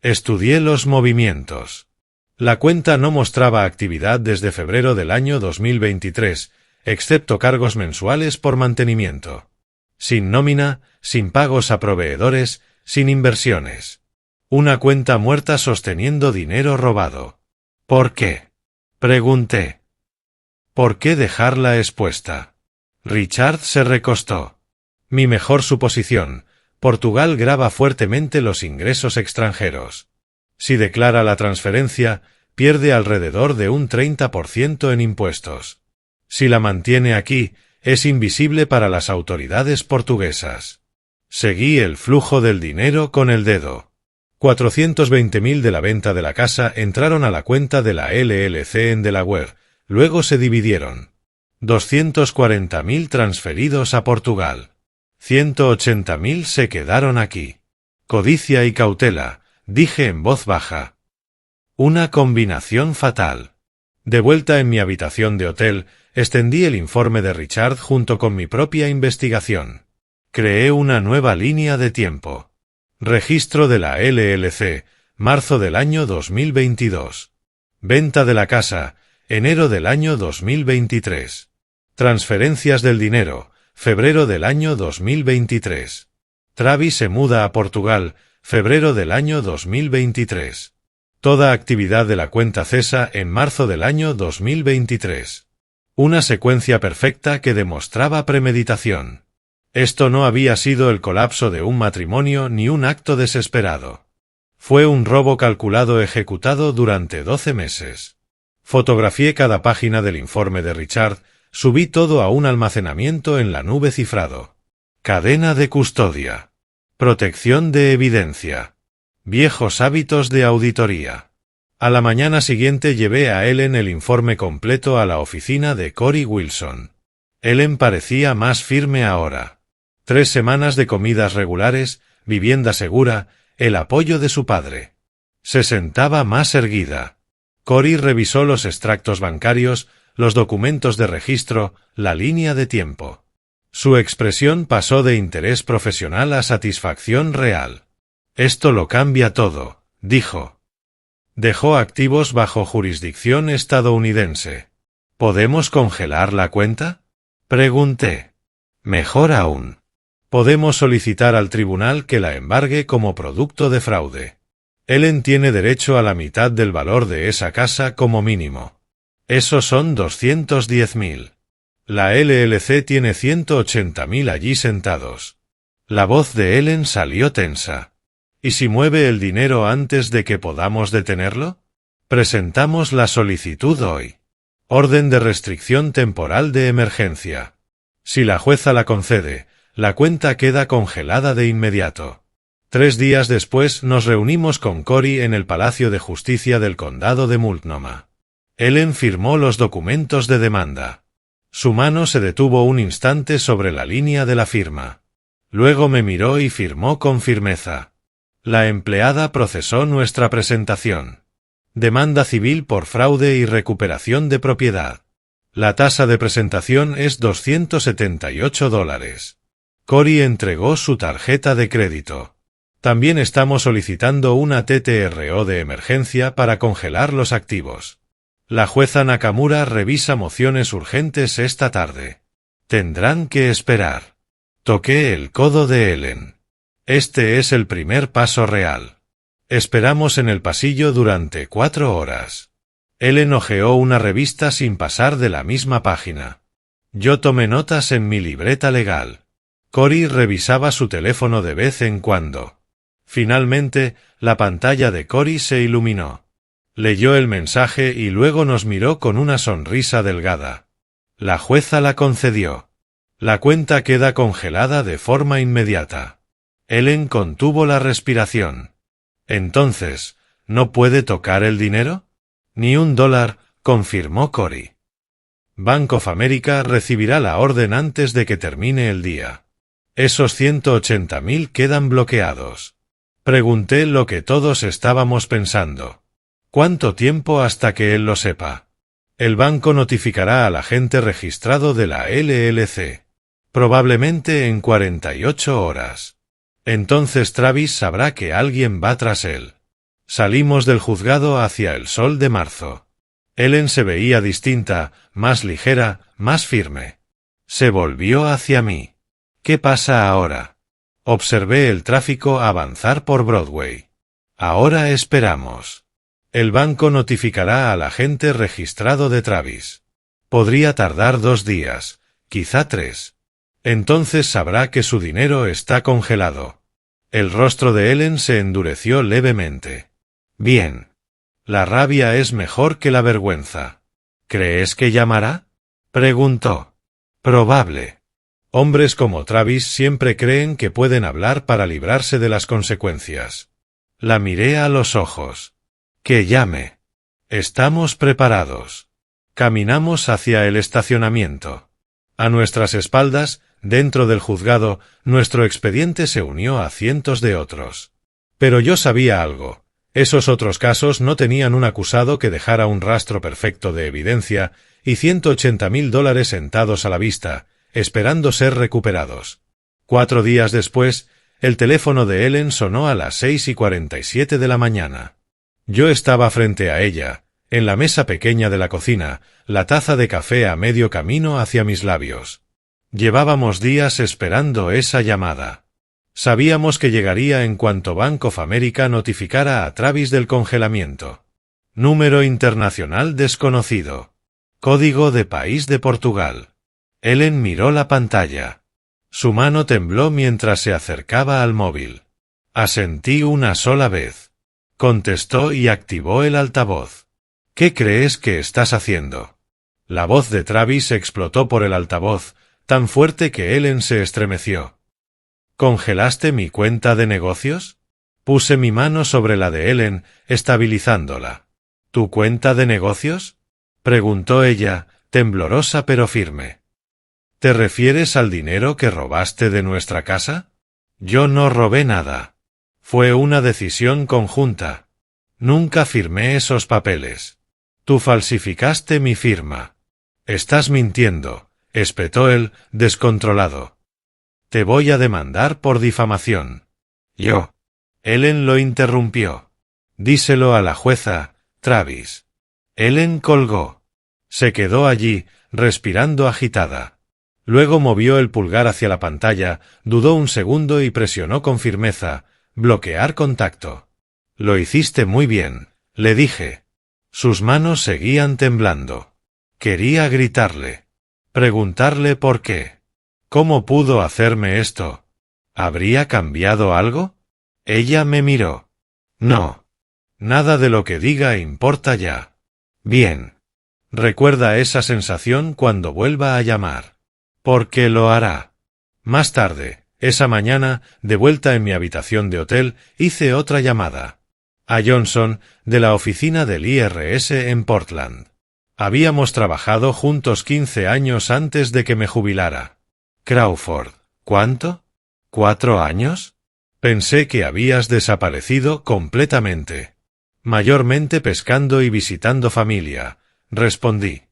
Estudié los movimientos. La cuenta no mostraba actividad desde febrero del año 2023, excepto cargos mensuales por mantenimiento. Sin nómina, sin pagos a proveedores, sin inversiones. Una cuenta muerta sosteniendo dinero robado. ¿Por qué? Pregunté. ¿Por qué dejarla expuesta? Richard se recostó. Mi mejor suposición. Portugal grava fuertemente los ingresos extranjeros. Si declara la transferencia, pierde alrededor de un 30% en impuestos. Si la mantiene aquí, es invisible para las autoridades portuguesas. Seguí el flujo del dinero con el dedo. 420.000 de la venta de la casa entraron a la cuenta de la LLC en Delaware, luego se dividieron. 240.000 transferidos a Portugal. 180.000 se quedaron aquí. Codicia y cautela, dije en voz baja. Una combinación fatal. De vuelta en mi habitación de hotel, extendí el informe de Richard junto con mi propia investigación. Creé una nueva línea de tiempo. Registro de la LLC, marzo del año 2022. Venta de la casa, enero del año 2023. Transferencias del dinero, febrero del año 2023. Travis se muda a Portugal, febrero del año 2023. Toda actividad de la cuenta cesa en marzo del año 2023. Una secuencia perfecta que demostraba premeditación. Esto no había sido el colapso de un matrimonio ni un acto desesperado. Fue un robo calculado ejecutado durante 12 meses. Fotografié cada página del informe de Richard, subí todo a un almacenamiento en la nube cifrado. Cadena de custodia. Protección de evidencia. Viejos hábitos de auditoría. A la mañana siguiente llevé a Ellen el informe completo a la oficina de Cory Wilson. Ellen parecía más firme ahora. 3 semanas de comidas regulares, vivienda segura, el apoyo de su padre. Se sentaba más erguida. Cory revisó los extractos bancarios, los documentos de registro, la línea de tiempo. Su expresión pasó de interés profesional a satisfacción real. Esto lo cambia todo, dijo. Dejó activos bajo jurisdicción estadounidense. ¿Podemos congelar la cuenta? Pregunté. Mejor aún. Podemos solicitar al tribunal que la embargue como producto de fraude. Ellen tiene derecho a la mitad del valor de esa casa como mínimo. Eso son 210.000. La LLC tiene 180.000 allí sentados. La voz de Ellen salió tensa. ¿Y si mueve el dinero antes de que podamos detenerlo? Presentamos la solicitud hoy. Orden de restricción temporal de emergencia. Si la jueza la concede, la cuenta queda congelada de inmediato. 3 días después nos reunimos con Cory en el Palacio de Justicia del Condado de Multnomah. Ellen firmó los documentos de demanda. Su mano se detuvo un instante sobre la línea de la firma. Luego me miró y firmó con firmeza. La empleada procesó nuestra presentación. Demanda civil por fraude y recuperación de propiedad. La tasa de presentación es $278. Cory entregó su tarjeta de crédito. También estamos solicitando una TTRO de emergencia para congelar los activos. La jueza Nakamura revisa mociones urgentes esta tarde. Tendrán que esperar. Toqué el codo de Ellen. Este es el primer paso real. Esperamos en el pasillo durante 4 horas. Ellen hojeó una revista sin pasar de la misma página. Yo tomé notas en mi libreta legal. Cory revisaba su teléfono de vez en cuando. Finalmente, la pantalla de Cory se iluminó. Leyó el mensaje y luego nos miró con una sonrisa delgada. La jueza la concedió. La cuenta queda congelada de forma inmediata. Ellen contuvo la respiración. Entonces, ¿no puede tocar el dinero? Ni $1, confirmó Cory. Bank of America recibirá la orden antes de que termine el día. Esos 180.000 quedan bloqueados. Pregunté lo que todos estábamos pensando. ¿Cuánto tiempo hasta que él lo sepa? El banco notificará al agente registrado de la LLC. Probablemente en 48 horas. Entonces Travis sabrá que alguien va tras él. Salimos del juzgado hacia el sol de marzo. Ellen se veía distinta, más ligera, más firme. Se volvió hacia mí. ¿Qué pasa ahora? Observé el tráfico avanzar por Broadway. Ahora esperamos. El banco notificará al agente registrado de Travis. Podría tardar 2 días, quizá 3. Entonces sabrá que su dinero está congelado. El rostro de Ellen se endureció levemente. Bien. La rabia es mejor que la vergüenza. ¿Crees que llamará? Preguntó. Probable. Hombres como Travis siempre creen que pueden hablar para librarse de las consecuencias. La miré a los ojos. Que llame. Estamos preparados. Caminamos hacia el estacionamiento. A nuestras espaldas, dentro del juzgado, nuestro expediente se unió a cientos de otros. Pero yo sabía algo. Esos otros casos no tenían un acusado que dejara un rastro perfecto de evidencia y $180,000 sentados a la vista, esperando ser recuperados. 4 días después, el teléfono de Ellen sonó a las 6:47 de la mañana. Yo estaba frente a ella, en la mesa pequeña de la cocina, la taza de café a medio camino hacia mis labios. Llevábamos días esperando esa llamada. Sabíamos que llegaría en cuanto Bank of America notificara a Travis del congelamiento. Número internacional desconocido. Código de país de Portugal. Ellen miró la pantalla. Su mano tembló mientras se acercaba al móvil. Asentí una sola vez. Contestó y activó el altavoz. ¿Qué crees que estás haciendo? La voz de Travis explotó por el altavoz, tan fuerte que Ellen se estremeció. ¿Congelaste mi cuenta de negocios? Puse mi mano sobre la de Ellen, estabilizándola. ¿Tu cuenta de negocios? Preguntó ella, temblorosa pero firme. ¿Te refieres al dinero que robaste de nuestra casa? Yo no robé nada. Fue una decisión conjunta. Nunca firmé esos papeles. Tú falsificaste mi firma. Estás mintiendo, espetó él, descontrolado. Te voy a demandar por difamación. Yo. Ellen lo interrumpió. Díselo a la jueza, Travis. Ellen colgó. Se quedó allí, respirando agitada. Luego movió el pulgar hacia la pantalla, dudó un segundo y presionó con firmeza, bloquear contacto. Lo hiciste muy bien, le dije. Sus manos seguían temblando. Quería gritarle. Preguntarle por qué. ¿Cómo pudo hacerme esto? ¿Habría cambiado algo? Ella me miró. No. Nada de lo que diga importa ya. Bien. Recuerda esa sensación cuando vuelva a llamar. Porque lo hará. Más tarde, esa mañana, de vuelta en mi habitación de hotel, hice otra llamada. A Johnson, de la oficina del IRS en Portland. Habíamos trabajado juntos 15 años antes de que me jubilara. Crawford, ¿cuánto? ¿4 años? Pensé que habías desaparecido completamente. Mayormente pescando y visitando familia, respondí.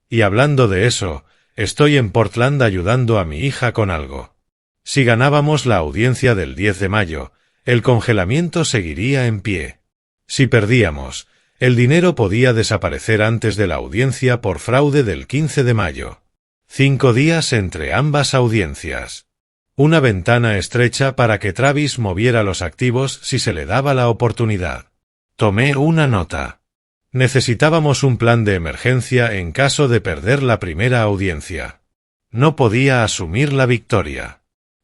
Y hablando de eso, estoy en Portland ayudando a mi hija con algo. Si ganábamos la audiencia del 10 de mayo, el congelamiento seguiría en pie. Si perdíamos, el dinero podía desaparecer antes de la audiencia por fraude del 15 de mayo. 5 días entre ambas audiencias. Una ventana estrecha para que Travis moviera los activos si se le daba la oportunidad. Tomé una nota. Necesitábamos un plan de emergencia en caso de perder la primera audiencia. No podía asumir la victoria.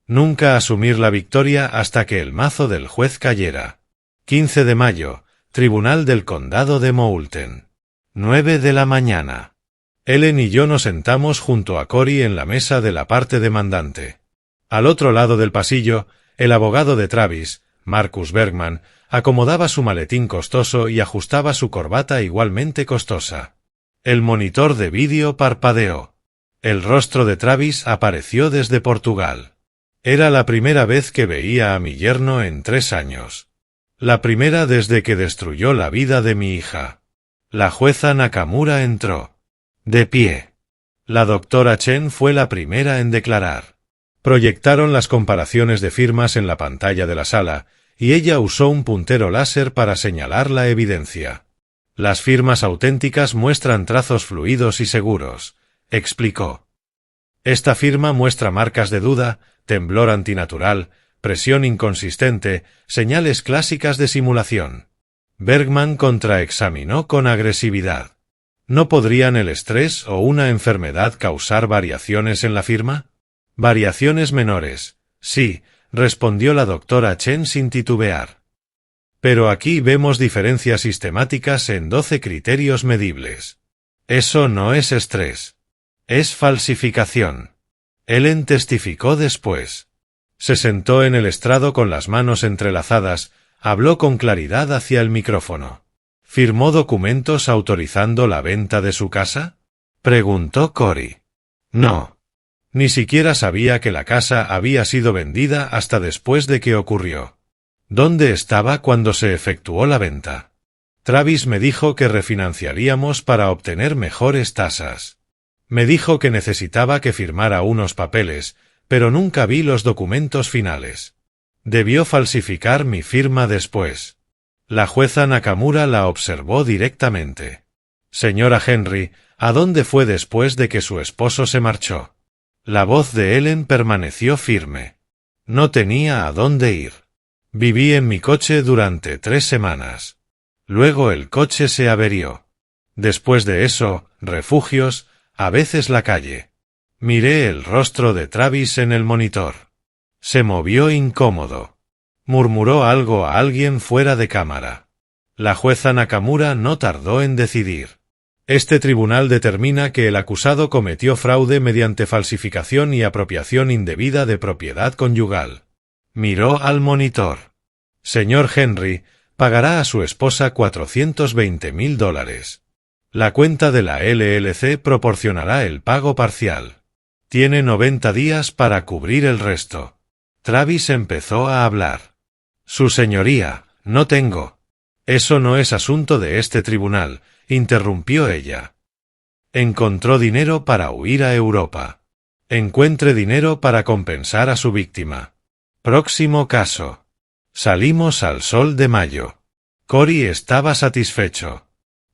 Nunca asumir la victoria hasta que el mazo del juez cayera. 15 de mayo, Tribunal del Condado de Moulton. 9 de la mañana. Ellen y yo nos sentamos junto a Cory en la mesa de la parte demandante. Al otro lado del pasillo, el abogado de Travis, Marcus Bergman, acomodaba su maletín costoso y ajustaba su corbata igualmente costosa. El monitor de vídeo parpadeó. El rostro de Travis apareció desde Portugal. Era la primera vez que veía a mi yerno en 3 años. La primera desde que destruyó la vida de mi hija. La jueza Nakamura entró. De pie. La doctora Chen fue la primera en declarar. Proyectaron las comparaciones de firmas en la pantalla de la sala, y ella usó un puntero láser para señalar la evidencia. Las firmas auténticas muestran trazos fluidos y seguros, explicó. Esta firma muestra marcas de duda, temblor antinatural, presión inconsistente, señales clásicas de simulación. Bergman contraexaminó con agresividad. ¿No podrían el estrés o una enfermedad causar variaciones en la firma? Variaciones menores, sí, respondió la doctora Chen sin titubear. Pero aquí vemos diferencias sistemáticas en 12 criterios medibles. Eso no es estrés. Es falsificación. Ellen testificó después. Se sentó en el estrado con las manos entrelazadas, habló con claridad hacia el micrófono. ¿Firmó documentos autorizando la venta de su casa? Preguntó Cory. No. Ni siquiera sabía que la casa había sido vendida hasta después de que ocurrió. ¿Dónde estaba cuando se efectuó la venta? Travis me dijo que refinanciaríamos para obtener mejores tasas. Me dijo que necesitaba que firmara unos papeles, pero nunca vi los documentos finales. Debió falsificar mi firma después. La jueza Nakamura la observó directamente. Señora Henry, ¿a dónde fue después de que su esposo se marchó? La voz de Ellen permaneció firme. No tenía a dónde ir. Viví en mi coche durante 3 semanas. Luego el coche se averió. Después de eso, refugios, a veces la calle. Miré el rostro de Travis en el monitor. Se movió incómodo. Murmuró algo a alguien fuera de cámara. La jueza Nakamura no tardó en decidir. Este tribunal determina que el acusado cometió fraude mediante falsificación y apropiación indebida de propiedad conyugal. Miró al monitor. Señor Henry, pagará a su esposa $420,000. La cuenta de la LLC proporcionará el pago parcial. Tiene 90 días para cubrir el resto. Travis empezó a hablar. Su señoría, no tengo. Eso no es asunto de este tribunal, interrumpió ella. Encontró dinero para huir a Europa. Encuentre dinero para compensar a su víctima. Próximo caso. Salimos al sol de mayo. Cory estaba satisfecho.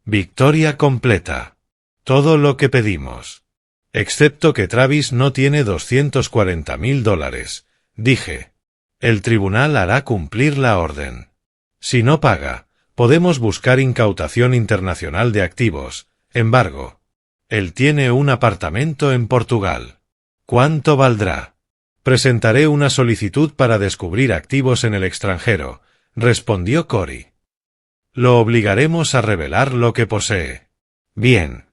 Victoria completa. Todo lo que pedimos. Excepto que Travis no tiene $240,000, dije. El tribunal hará cumplir la orden. Si no paga, podemos buscar incautación internacional de activos, embargo. Él tiene un apartamento en Portugal. ¿Cuánto valdrá? Presentaré una solicitud para descubrir activos en el extranjero, respondió Cory. Lo obligaremos a revelar lo que posee. Bien.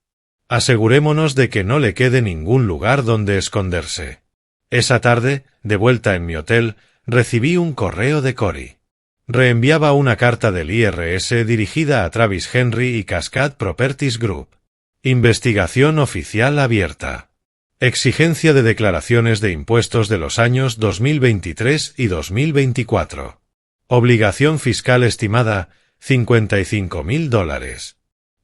Asegurémonos de que no le quede ningún lugar donde esconderse. Esa tarde, de vuelta en mi hotel, recibí un correo de Cory. Reenviaba una carta del IRS dirigida a Travis Henry y Cascade Properties Group. Investigación oficial abierta. Exigencia de declaraciones de impuestos de los años 2023 y 2024. Obligación fiscal estimada, $55,000.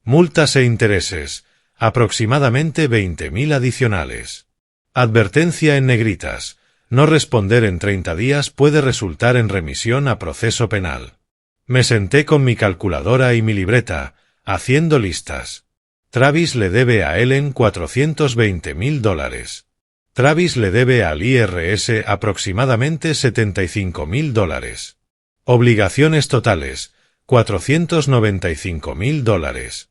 Multas e intereses, aproximadamente 20,000 adicionales. Advertencia en negritas. No responder en 30 días puede resultar en remisión a proceso penal. Me senté con mi calculadora y mi libreta, haciendo listas. Travis le debe a Ellen $420,000. Travis le debe al IRS aproximadamente $75,000. Obligaciones totales, $495,000.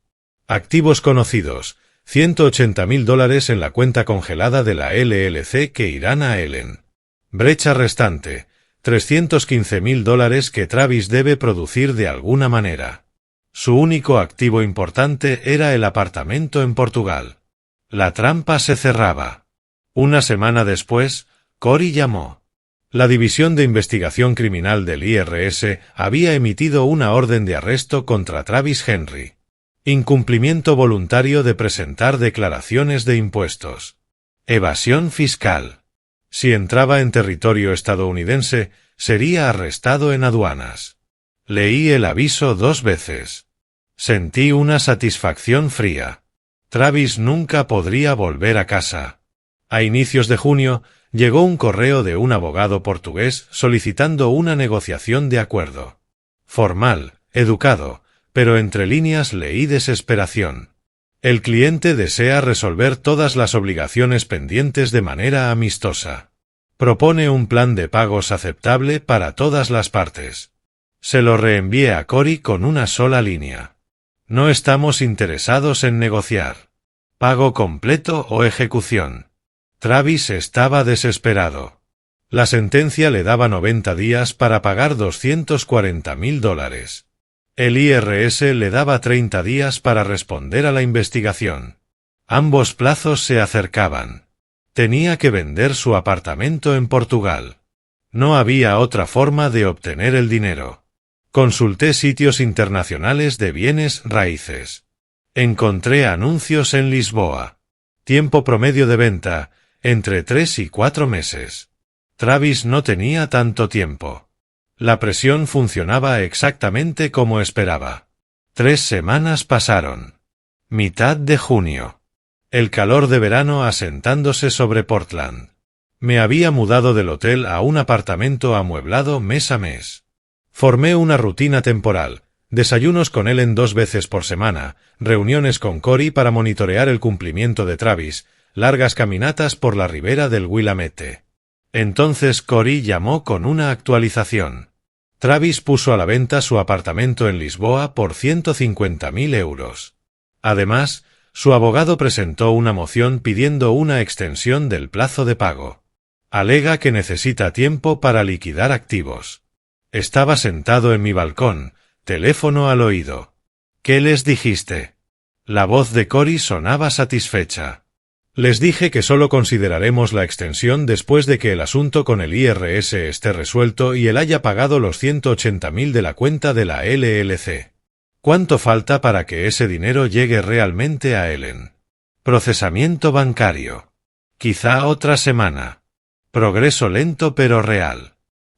Activos conocidos, $180,000 en la cuenta congelada de la LLC que irán a Ellen. Brecha restante, $315,000 que Travis debe producir de alguna manera. Su único activo importante era el apartamento en Portugal. La trampa se cerraba. Una semana después, Cory llamó. La División de Investigación Criminal del IRS había emitido una orden de arresto contra Travis Henry. Incumplimiento voluntario de presentar declaraciones de impuestos. Evasión fiscal. Si entraba en territorio estadounidense, sería arrestado en aduanas. Leí el aviso 2 veces. Sentí una satisfacción fría. Travis nunca podría volver a casa. A inicios de junio, llegó un correo de un abogado portugués solicitando una negociación de acuerdo. Formal, educado, pero entre líneas leí desesperación. El cliente desea resolver todas las obligaciones pendientes de manera amistosa. Propone un plan de pagos aceptable para todas las partes. Se lo reenvié a Cory con una sola línea. No estamos interesados en negociar. Pago completo o ejecución. Travis estaba desesperado. La sentencia le daba 90 días para pagar $240.000. El IRS le daba 30 días para responder a la investigación. Ambos plazos se acercaban. Tenía que vender su apartamento en Portugal. No había otra forma de obtener el dinero. Consulté sitios internacionales de bienes raíces. Encontré anuncios en Lisboa. Tiempo promedio de venta, entre 3 y 4 meses. Travis no tenía tanto tiempo. La presión funcionaba exactamente como esperaba. 3 semanas pasaron. Mitad de junio. El calor de verano asentándose sobre Portland. Me había mudado del hotel a un apartamento amueblado mes a mes. Formé una rutina temporal, desayunos con Ellen 2 veces por semana, reuniones con Cory para monitorear el cumplimiento de Travis, largas caminatas por la ribera del Willamette. Entonces Cory llamó con una actualización. Travis puso a la venta su apartamento en Lisboa por 150.000 euros. Además, su abogado presentó una moción pidiendo una extensión del plazo de pago. Alega que necesita tiempo para liquidar activos. Estaba sentado en mi balcón, teléfono al oído. ¿Qué les dijiste? La voz de Cory sonaba satisfecha. Les dije que solo consideraremos la extensión después de que el asunto con el IRS esté resuelto y él haya pagado los 180.000 de la cuenta de la LLC. ¿Cuánto falta para que ese dinero llegue realmente a Ellen? Procesamiento bancario. Quizá otra semana. Progreso lento pero real.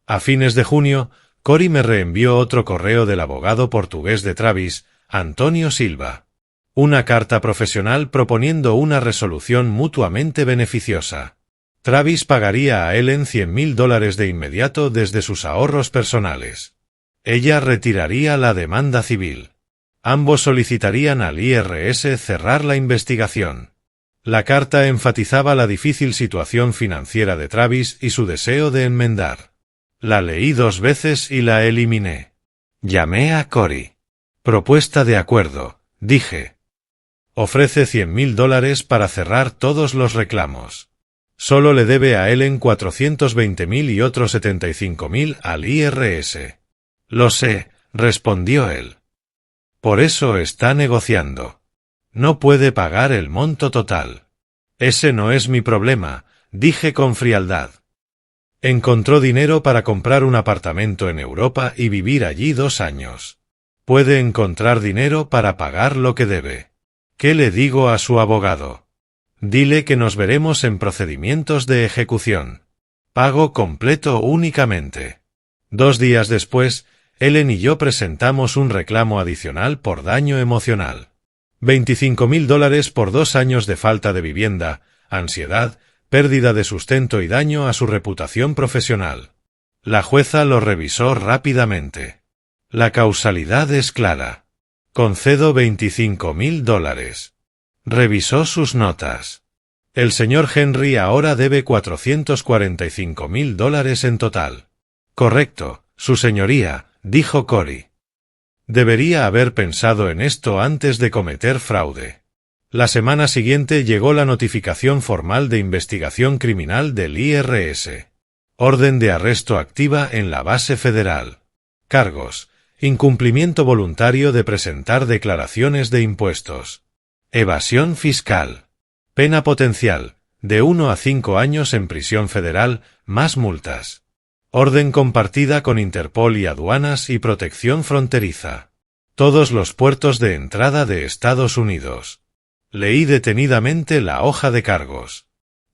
A fines de junio, Cory me reenvió otro correo del abogado portugués de Travis, Antonio Silva. Una carta profesional proponiendo una resolución mutuamente beneficiosa. Travis pagaría a Ellen $100.000 de inmediato desde sus ahorros personales. Ella retiraría la demanda civil. Ambos solicitarían al IRS cerrar la investigación. La carta enfatizaba la difícil situación financiera de Travis y su deseo de enmendar. La leí 2 veces y la eliminé. Llamé a Cory. Propuesta de acuerdo, dije. Ofrece $100.000 para cerrar todos los reclamos. Solo le debe a Ellen 420.000 y otros 75.000 al IRS. Lo sé, respondió él. Por eso está negociando. No puede pagar el monto total. Ese no es mi problema, dije con frialdad. Encontró dinero para comprar un apartamento en Europa y vivir allí 2 años. Puede encontrar dinero para pagar lo que debe. ¿Qué le digo a su abogado? Dile que nos veremos en procedimientos de ejecución. Pago completo únicamente. 2 días después, Ellen y yo presentamos un reclamo adicional por daño emocional. $25.000 por 2 años de falta de vivienda, ansiedad, pérdida de sustento y daño a su reputación profesional. La jueza lo revisó rápidamente. La causalidad es clara. Concedo $25.000. Revisó sus notas. El señor Henry ahora debe $445.000 en total. Correcto, su señoría, dijo Cory. Debería haber pensado en esto antes de cometer fraude. La semana siguiente llegó la notificación formal de investigación criminal del IRS. Orden de arresto activa en la base federal. Cargos: incumplimiento voluntario de presentar declaraciones de impuestos. Evasión fiscal. Pena potencial: de 1 a 5 años en prisión federal, más multas. Orden compartida con Interpol y aduanas y protección fronteriza. Todos los puertos de entrada de Estados Unidos. Leí detenidamente la hoja de cargos.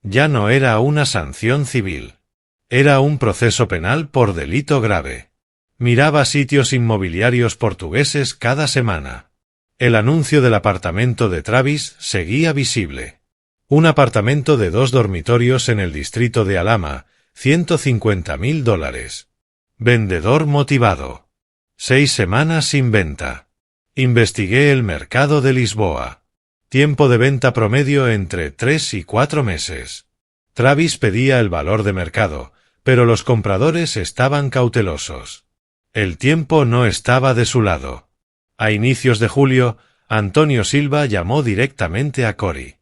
Ya no era una sanción civil. Era un proceso penal por delito grave. Miraba sitios inmobiliarios portugueses cada semana. El anuncio del apartamento de Travis seguía visible. Un apartamento de 2 dormitorios en el distrito de Alhama, $150.000. Vendedor motivado. 6 semanas sin venta. Investigué el mercado de Lisboa. Tiempo de venta promedio entre 3 y 4 meses. Travis pedía el valor de mercado, pero los compradores estaban cautelosos. El tiempo no estaba de su lado. A inicios de julio, Antonio Silva llamó directamente a Cory.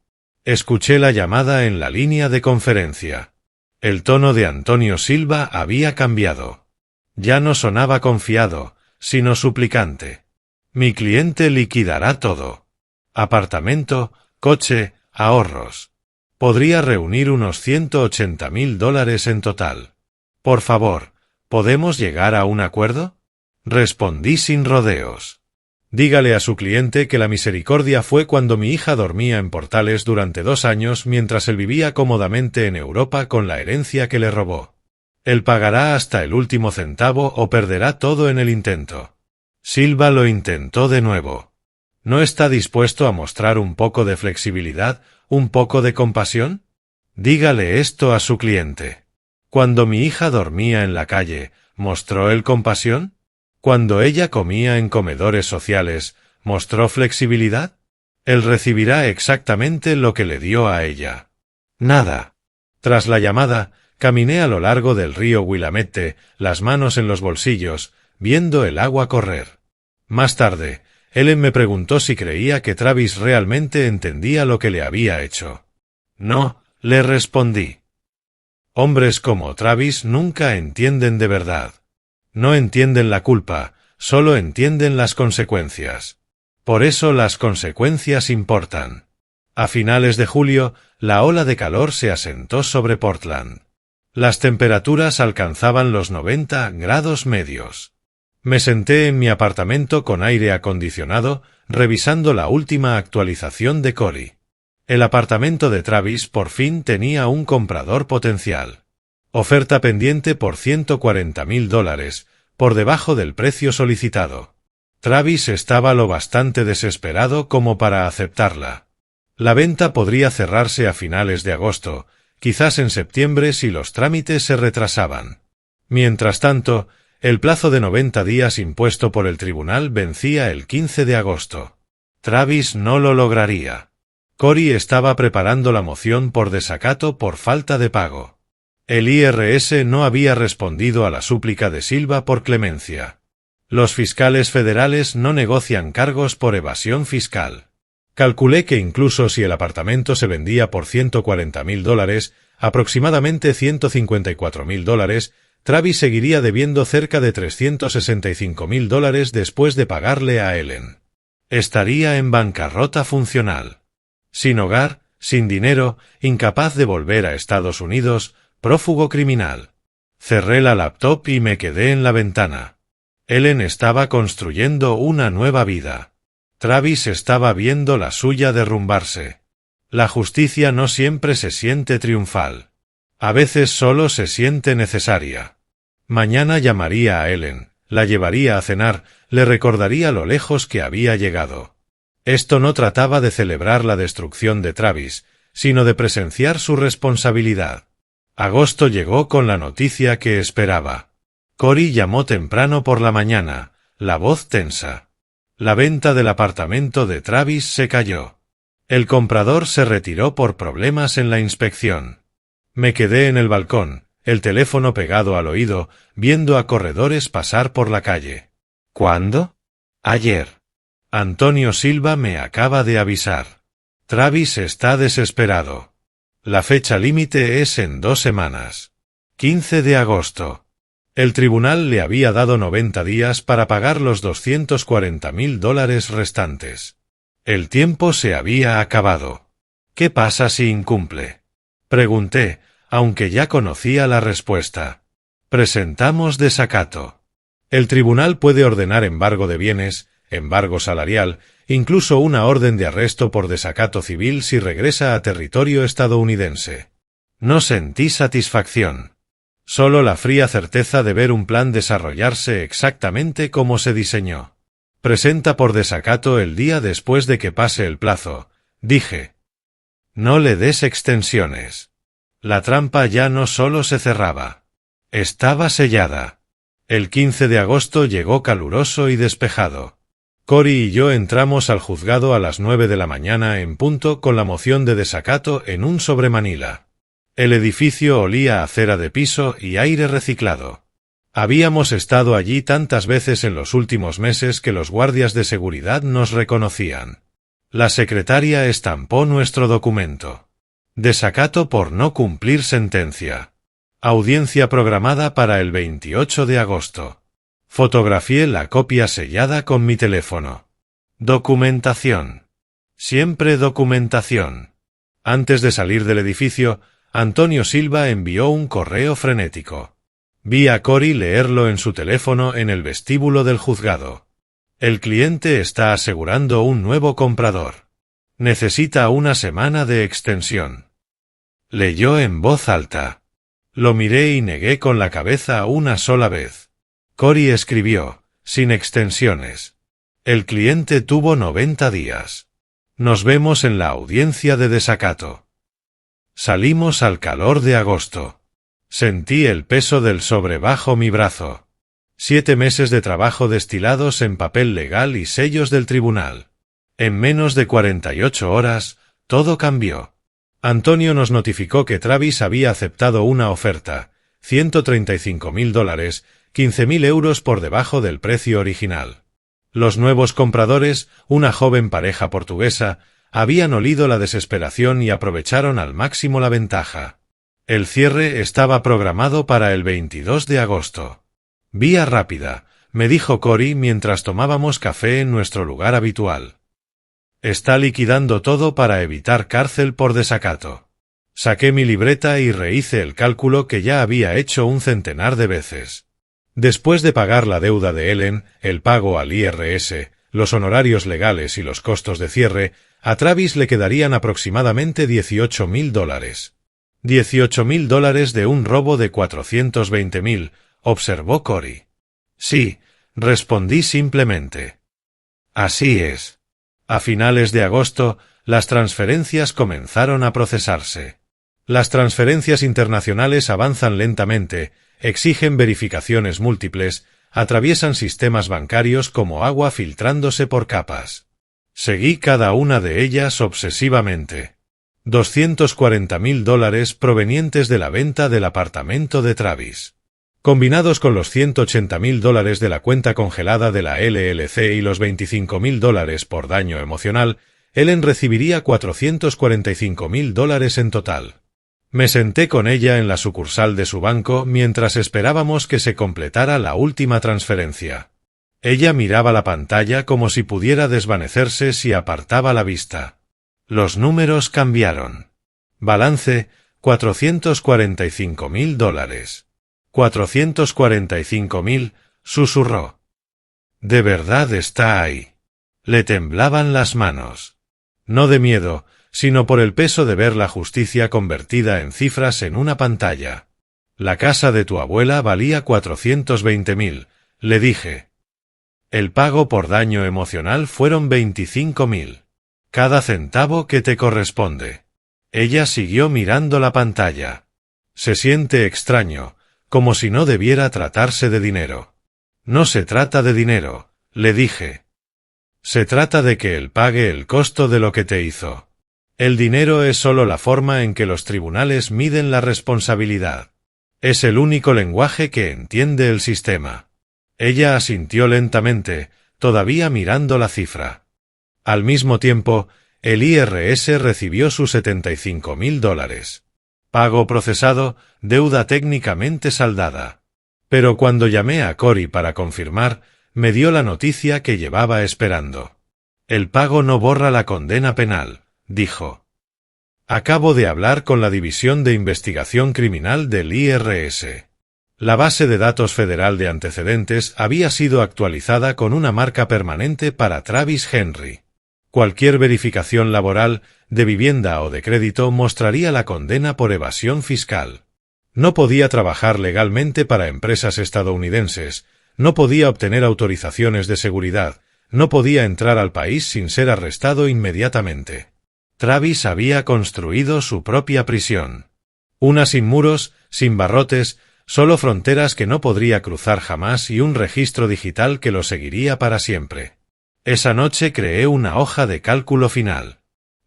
Escuché la llamada en la línea de conferencia. El tono de Antonio Silva había cambiado. Ya no sonaba confiado, sino suplicante. Mi cliente liquidará todo. Apartamento, coche, ahorros. Podría reunir unos $180.000 en total. Por favor, ¿podemos llegar a un acuerdo? Respondí sin rodeos. Dígale a su cliente que la misericordia fue cuando mi hija dormía en Portales durante 2 años mientras él vivía cómodamente en Europa con la herencia que le robó. Él pagará hasta el último centavo o perderá todo en el intento. Silva lo intentó de nuevo. ¿No está dispuesto a mostrar un poco de flexibilidad, un poco de compasión? Dígale esto a su cliente. Cuando mi hija dormía en la calle, ¿mostró él compasión? Cuando ella comía en comedores sociales, ¿mostró flexibilidad? Él recibirá exactamente lo que le dio a ella. Nada. Tras la llamada, caminé a lo largo del río Willamette, las manos en los bolsillos, viendo el agua correr. Más tarde, Ellen me preguntó si creía que Travis realmente entendía lo que le había hecho. No, le respondí. Hombres como Travis nunca entienden de verdad. No entienden la culpa, solo entienden las consecuencias. Por eso las consecuencias importan. A finales de julio, la ola de calor se asentó sobre Portland. Las temperaturas alcanzaban los 90 grados medios. Me senté en mi apartamento con aire acondicionado, revisando la última actualización de Cory. El apartamento de Travis por fin tenía un comprador potencial. Oferta pendiente por $140.000, por debajo del precio solicitado. Travis estaba lo bastante desesperado como para aceptarla. La venta podría cerrarse a finales de agosto, quizás en septiembre si los trámites se retrasaban. Mientras tanto, el plazo de 90 días impuesto por el tribunal vencía el 15 de agosto. Travis no lo lograría. Cory estaba preparando la moción por desacato por falta de pago. El IRS no había respondido a la súplica de Silva por clemencia. Los fiscales federales no negocian cargos por evasión fiscal. Calculé que incluso si el apartamento se vendía por $140.000, aproximadamente $154.000, Travis seguiría debiendo cerca de $365.000 después de pagarle a Ellen. Estaría en bancarrota funcional. Sin hogar, sin dinero, incapaz de volver a Estados Unidos, prófugo criminal. Cerré la laptop y me quedé en la ventana. Ellen estaba construyendo una nueva vida. Travis estaba viendo la suya derrumbarse. La justicia no siempre se siente triunfal. A veces solo se siente necesaria. Mañana llamaría a Ellen, la llevaría a cenar, le recordaría lo lejos que había llegado. Esto no trataba de celebrar la destrucción de Travis, sino de presenciar su responsabilidad. Agosto llegó con la noticia que esperaba. Cory llamó temprano por la mañana, la voz tensa. La venta del apartamento de Travis se cayó. El comprador se retiró por problemas en la inspección. Me quedé en el balcón, el teléfono pegado al oído, viendo a corredores pasar por la calle. ¿Cuándo? Ayer. Antonio Silva me acaba de avisar. Travis está desesperado. La fecha límite es en 2 semanas. 15 de agosto. El tribunal le había dado 90 días para pagar los $240.000 restantes. El tiempo se había acabado. ¿Qué pasa si incumple? Pregunté, aunque ya conocía la respuesta. Presentamos desacato. El tribunal puede ordenar embargo de bienes, embargo salarial, incluso una orden de arresto por desacato civil si regresa a territorio estadounidense. No sentí satisfacción. Solo la fría certeza de ver un plan desarrollarse exactamente como se diseñó. Presenta por desacato el día después de que pase el plazo, dije. No le des extensiones. La trampa ya no solo se cerraba. Estaba sellada. El 15 de agosto llegó caluroso y despejado. Cory y yo entramos al juzgado a las 9 de la mañana en punto con la moción de desacato en un sobremanila. El edificio olía a cera de piso y aire reciclado. Habíamos estado allí tantas veces en los últimos meses que los guardias de seguridad nos reconocían. La secretaria estampó nuestro documento. Desacato por no cumplir sentencia. Audiencia programada para el 28 de agosto. Fotografié la copia sellada con mi teléfono. Documentación. Siempre documentación. Antes de salir del edificio, Antonio Silva envió un correo frenético. Vi a Cory leerlo en su teléfono en el vestíbulo del juzgado. El cliente está asegurando un nuevo comprador. Necesita una semana de extensión. Leyó en voz alta. Lo miré y negué con la cabeza una sola vez. Cory escribió, sin extensiones. El cliente tuvo 90 días. Nos vemos en la audiencia de desacato. Salimos al calor de agosto. Sentí el peso del sobre bajo mi brazo. 7 meses de trabajo destilados en papel legal y sellos del tribunal. En menos de 48 horas, todo cambió. Antonio nos notificó que Travis había aceptado una oferta, $135.000, 15.000 euros por debajo del precio original. Los nuevos compradores, una joven pareja portuguesa, habían olido la desesperación y aprovecharon al máximo la ventaja. El cierre estaba programado para el 22 de agosto. Vía rápida, me dijo Cory mientras tomábamos café en nuestro lugar habitual. Está liquidando todo para evitar cárcel por desacato. Saqué mi libreta y rehice el cálculo que ya había hecho un centenar de veces. Después de pagar la deuda de Ellen, el pago al IRS, los honorarios legales y los costos de cierre, a Travis le quedarían aproximadamente $18.000. $18.000 de un robo de 420.000, observó Cory. Sí, respondí simplemente. Así es. A finales de agosto, las transferencias comenzaron a procesarse. Las transferencias internacionales avanzan lentamente, exigen verificaciones múltiples, atraviesan sistemas bancarios como agua filtrándose por capas. Seguí cada una de ellas obsesivamente. $240.000 provenientes de la venta del apartamento de Travis. Combinados con los $180.000 de la cuenta congelada de la LLC y los $25.000 por daño emocional, Ellen recibiría $445.000 en total. Me senté con ella en la sucursal de su banco mientras esperábamos que se completara la última transferencia. Ella miraba la pantalla como si pudiera desvanecerse si apartaba la vista. Los números cambiaron. Balance, $445.000. 445.000, susurró. De verdad está ahí. Le temblaban las manos. No de miedo, sino por el peso de ver la justicia convertida en cifras en una pantalla. La casa de tu abuela valía 420.000, le dije. El pago por daño emocional fueron 25.000. Cada centavo que te corresponde. Ella siguió mirando la pantalla. Se siente extraño, como si no debiera tratarse de dinero. No se trata de dinero, le dije. Se trata de que él pague el costo de lo que te hizo. El dinero es solo la forma en que los tribunales miden la responsabilidad. Es el único lenguaje que entiende el sistema. Ella asintió lentamente, todavía mirando la cifra. Al mismo tiempo, el IRS recibió sus $75.000. Pago procesado, deuda técnicamente saldada. Pero cuando llamé a Cory para confirmar, me dio la noticia que llevaba esperando. El pago no borra la condena penal, dijo. Acabo de hablar con la División de Investigación Criminal del IRS. La base de datos federal de antecedentes había sido actualizada con una marca permanente para Travis Henry. Cualquier verificación laboral, de vivienda o de crédito mostraría la condena por evasión fiscal. No podía trabajar legalmente para empresas estadounidenses, no podía obtener autorizaciones de seguridad, no podía entrar al país sin ser arrestado inmediatamente. Travis había construido su propia prisión. Una sin muros, sin barrotes, solo fronteras que no podría cruzar jamás y un registro digital que lo seguiría para siempre. Esa noche creé una hoja de cálculo final.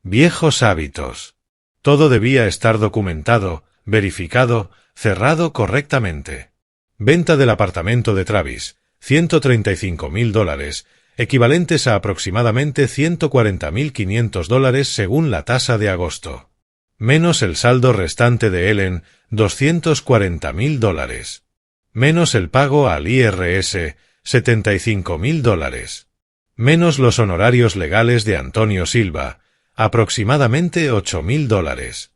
Viejos hábitos. Todo debía estar documentado, verificado, cerrado correctamente. Venta del apartamento de Travis, $135.000, equivalentes a aproximadamente $140.500 según la tasa de agosto. Menos el saldo restante de Ellen, $240.000. Menos el pago al IRS, $75.000. Menos los honorarios legales de Antonio Silva, aproximadamente $8.000.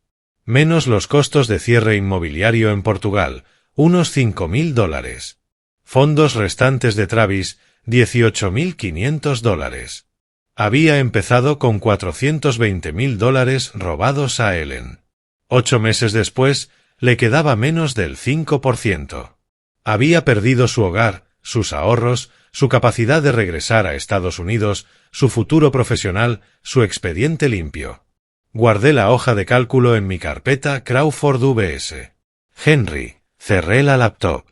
Menos los costos de cierre inmobiliario en Portugal, unos $5.000. Fondos restantes de Travis, $18.500. Había empezado con $420.000 robados a Ellen. 8 meses después, le quedaba menos del 5%. Había perdido su hogar, sus ahorros, su capacidad de regresar a Estados Unidos, su futuro profesional, su expediente limpio. Guardé la hoja de cálculo en mi carpeta Crawford VS. Henry, cerré la laptop.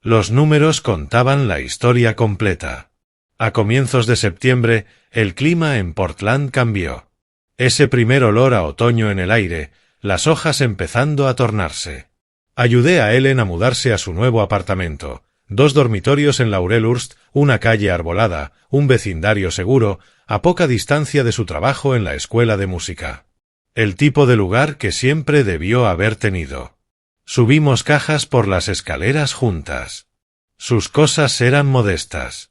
Los números contaban la historia completa. A comienzos de septiembre, el clima en Portland cambió. Ese primer olor a otoño en el aire, las hojas empezando a tornarse. Ayudé a Ellen a mudarse a su nuevo apartamento. 2 dormitorios en Laurelhurst, una calle arbolada, un vecindario seguro, a poca distancia de su trabajo en la escuela de música. El tipo de lugar que siempre debió haber tenido. Subimos cajas por las escaleras juntas. Sus cosas eran modestas.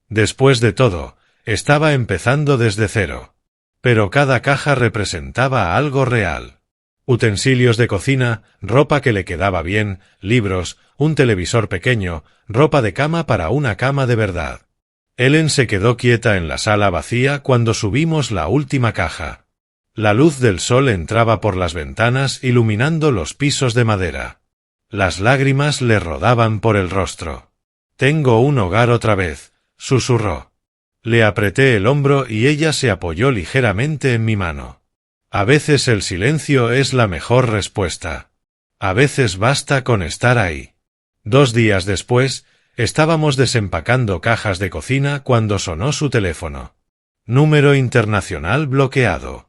Después de todo, estaba empezando desde cero. Pero cada caja representaba algo real. Utensilios de cocina, ropa que le quedaba bien, libros, un televisor pequeño, ropa de cama para una cama de verdad. Ellen se quedó quieta en la sala vacía cuando subimos la última caja. La luz del sol entraba por las ventanas iluminando los pisos de madera. Las lágrimas le rodaban por el rostro. «Tengo un hogar otra vez», susurró. Le apreté el hombro y ella se apoyó ligeramente en mi mano. A veces el silencio es la mejor respuesta. A veces basta con estar ahí. 2 días después, estábamos desempacando cajas de cocina cuando sonó su teléfono. Número internacional bloqueado.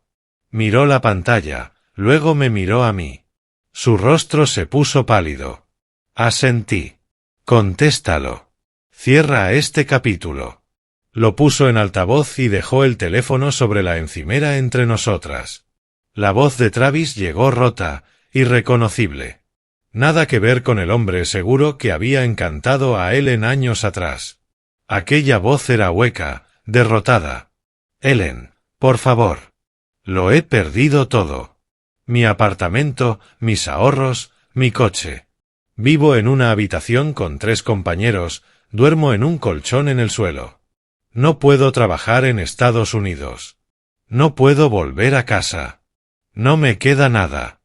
Miró la pantalla, luego me miró a mí. Su rostro se puso pálido. Asentí. Contéstalo. Cierra este capítulo. Lo puso en altavoz y dejó el teléfono sobre la encimera entre nosotras. La voz de Travis llegó rota, irreconocible. Nada que ver con el hombre seguro que había encantado a Ellen años atrás. Aquella voz era hueca, derrotada. Ellen, por favor. Lo he perdido todo. Mi apartamento, mis ahorros, mi coche. Vivo en una habitación con 3 compañeros, duermo en un colchón en el suelo. No puedo trabajar en Estados Unidos. No puedo volver a casa. No me queda nada.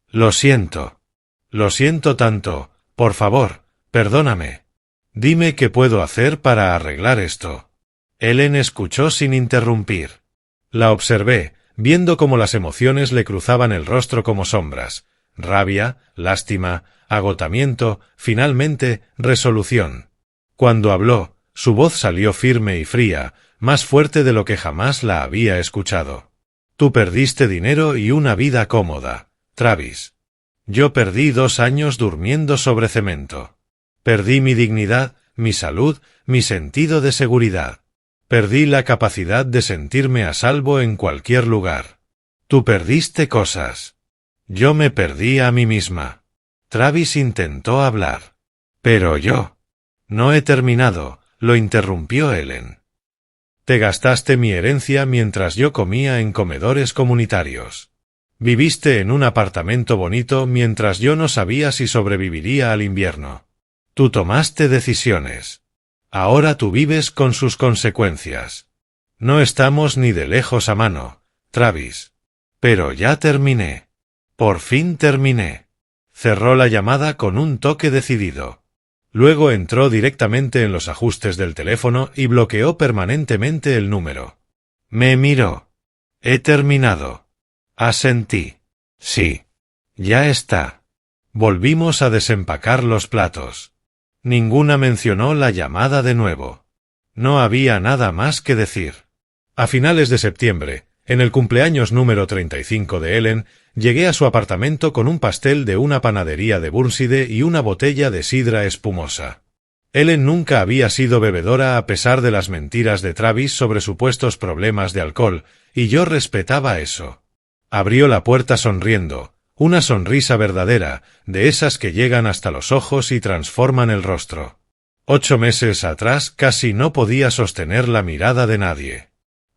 Lo siento. Lo siento tanto, por favor, perdóname. Dime qué puedo hacer para arreglar esto. Ellen escuchó sin interrumpir. La observé, viendo cómo las emociones le cruzaban el rostro como sombras. Rabia, lástima, agotamiento, finalmente, resolución. Cuando habló, su voz salió firme y fría, más fuerte de lo que jamás la había escuchado. Tú perdiste dinero y una vida cómoda, Travis. Yo perdí 2 años durmiendo sobre cemento. Perdí mi dignidad, mi salud, mi sentido de seguridad. Perdí la capacidad de sentirme a salvo en cualquier lugar. Tú perdiste cosas. Yo me perdí a mí misma. Travis intentó hablar. Pero yo. No he terminado, lo interrumpió Ellen. Te gastaste mi herencia mientras yo comía en comedores comunitarios. Viviste en un apartamento bonito mientras yo no sabía si sobreviviría al invierno. Tú tomaste decisiones. Ahora tú vives con sus consecuencias. No estamos ni de lejos a mano, Travis. Pero ya terminé. Por fin terminé. Cerró la llamada con un toque decidido. Luego entró directamente en los ajustes del teléfono y bloqueó permanentemente el número. Me miró. He terminado. Asentí. Sí. Ya está. Volvimos a desempacar los platos. Ninguna mencionó la llamada de nuevo. No había nada más que decir. A finales de septiembre, en el cumpleaños número 35 de Ellen, llegué a su apartamento con un pastel de una panadería de Burnside y una botella de sidra espumosa. Ellen nunca había sido bebedora a pesar de las mentiras de Travis sobre supuestos problemas de alcohol, y yo respetaba eso. Abrió la puerta sonriendo, una sonrisa verdadera, de esas que llegan hasta los ojos y transforman el rostro. 8 meses atrás casi no podía sostener la mirada de nadie.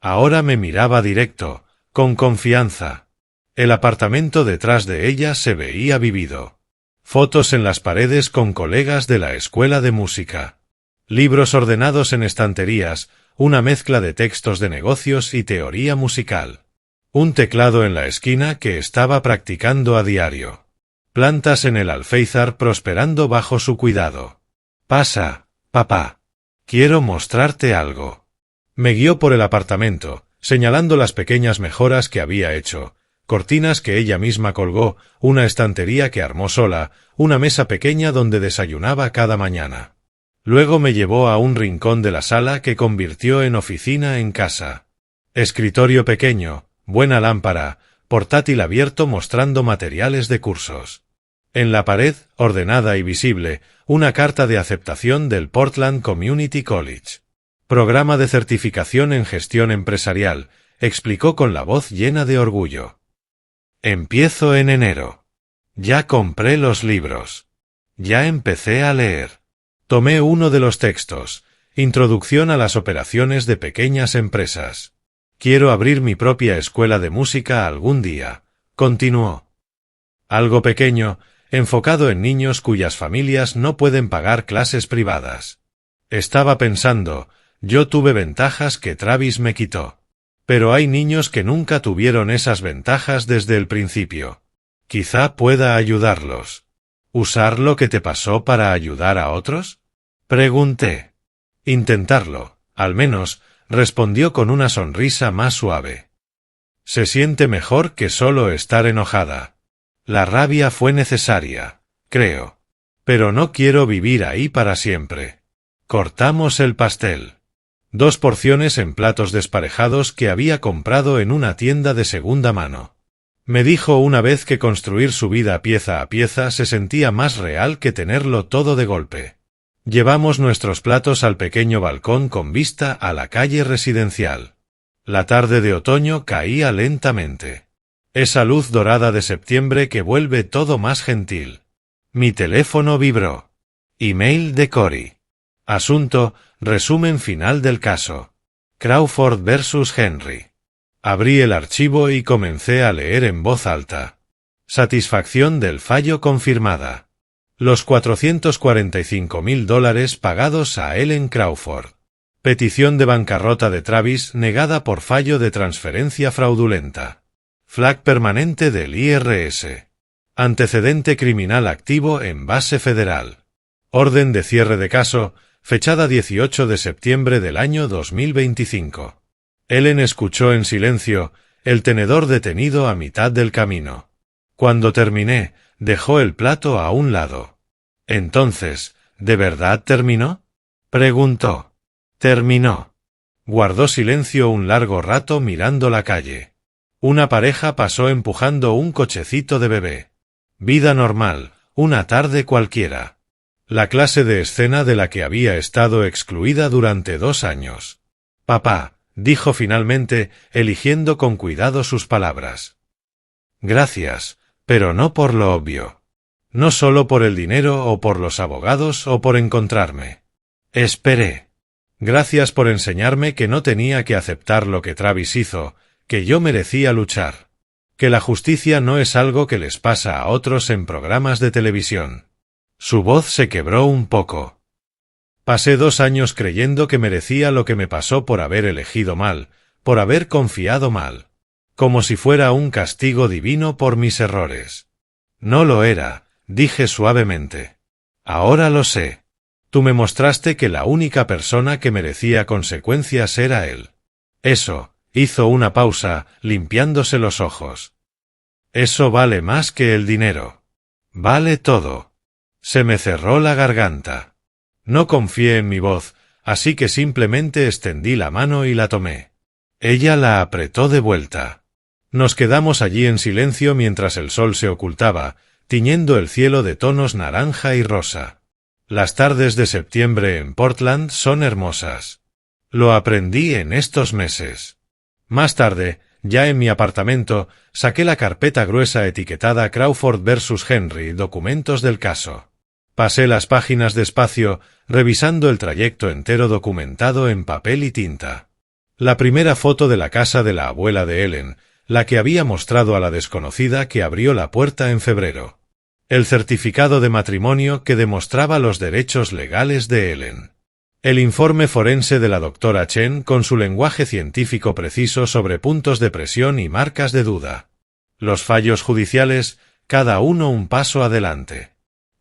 Ahora me miraba directo, con confianza. El apartamento detrás de ella se veía vivido. Fotos en las paredes con colegas de la escuela de música. Libros ordenados en estanterías, una mezcla de textos de negocios y teoría musical. Un teclado en la esquina que estaba practicando a diario. Plantas en el alféizar prosperando bajo su cuidado. Pasa, papá. Quiero mostrarte algo. Me guió por el apartamento, señalando las pequeñas mejoras que había hecho. Cortinas que ella misma colgó, una estantería que armó sola, una mesa pequeña donde desayunaba cada mañana. Luego me llevó a un rincón de la sala que convirtió en oficina en casa. Escritorio pequeño, buena lámpara, portátil abierto mostrando materiales de cursos. En la pared, ordenada y visible, una carta de aceptación del Portland Community College. Programa de certificación en gestión empresarial, explicó con la voz llena de orgullo. Empiezo en enero. Ya compré los libros. Ya empecé a leer. Tomé uno de los textos, Introducción a las operaciones de pequeñas empresas. Quiero abrir mi propia escuela de música algún día, continuó. Algo pequeño, enfocado en niños cuyas familias no pueden pagar clases privadas. Estaba pensando, yo tuve ventajas que Travis me quitó. Pero hay niños que nunca tuvieron esas ventajas desde el principio. Quizá pueda ayudarlos. ¿Usar lo que te pasó para ayudar a otros? Pregunté. Intentarlo, al menos, respondió con una sonrisa más suave. Se siente mejor que solo estar enojada. La rabia fue necesaria, creo. Pero no quiero vivir ahí para siempre. Cortamos el pastel. 2 porciones en platos desparejados que había comprado en una tienda de segunda mano. Me dijo una vez que construir su vida pieza a pieza se sentía más real que tenerlo todo de golpe. Llevamos nuestros platos al pequeño balcón con vista a la calle residencial. La tarde de otoño caía lentamente. Esa luz dorada de septiembre que vuelve todo más gentil. Mi teléfono vibró. Email de Cory. Asunto, resumen final del caso. Crawford vs. Henry. Abrí el archivo y comencé a leer en voz alta. Satisfacción del fallo confirmada. Los $445.000 pagados a Ellen Crawford. Petición de bancarrota de Travis negada por fallo de transferencia fraudulenta. Flag permanente del IRS. Antecedente criminal activo en base federal. Orden de cierre de caso, fechada 18 de septiembre del año 2025. Ellen escuchó en silencio, el tenedor detenido a mitad del camino. Cuando terminé, dejó el plato a un lado. Entonces, ¿de verdad terminó? Preguntó. Terminó. Guardó silencio un largo rato mirando la calle. Una pareja pasó empujando un cochecito de bebé. Vida normal, una tarde cualquiera. La clase de escena de la que había estado excluida durante 2 años. Papá, dijo finalmente, eligiendo con cuidado sus palabras. Gracias, pero no por lo obvio. No solo por el dinero o por los abogados o por encontrarme. Esperé. Gracias por enseñarme que no tenía que aceptar lo que Travis hizo, que yo merecía luchar. Que la justicia no es algo que les pasa a otros en programas de televisión. Su voz se quebró un poco. Pasé 2 años creyendo que merecía lo que me pasó por haber elegido mal, por haber confiado mal. Como si fuera un castigo divino por mis errores. No lo era, dije suavemente. Ahora lo sé. Tú me mostraste que la única persona que merecía consecuencias era él. Eso, hizo una pausa, limpiándose los ojos. Eso vale más que el dinero. Vale todo. Se me cerró la garganta. No confié en mi voz, así que simplemente extendí la mano y la tomé. Ella la apretó de vuelta. Nos quedamos allí en silencio mientras el sol se ocultaba, tiñendo el cielo de tonos naranja y rosa. Las tardes de septiembre en Portland son hermosas. Lo aprendí en estos meses. Más tarde, ya en mi apartamento, saqué la carpeta gruesa etiquetada Crawford vs. Henry, documentos del caso. Pasé las páginas despacio, revisando el trayecto entero documentado en papel y tinta. La primera foto de la casa de la abuela de Ellen, la que había mostrado a la desconocida que abrió la puerta en febrero. El certificado de matrimonio que demostraba los derechos legales de Ellen. El informe forense de la doctora Chen con su lenguaje científico preciso sobre puntos de presión y marcas de duda. Los fallos judiciales, cada uno un paso adelante.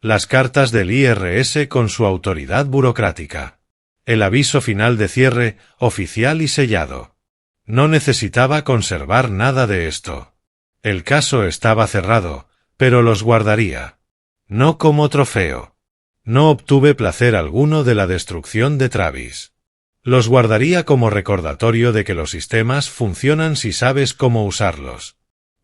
Las cartas del IRS con su autoridad burocrática. El aviso final de cierre, oficial y sellado. No necesitaba conservar nada de esto. El caso estaba cerrado, pero los guardaría. No como trofeo. No obtuve placer alguno de la destrucción de Travis. Los guardaría como recordatorio de que los sistemas funcionan si sabes cómo usarlos.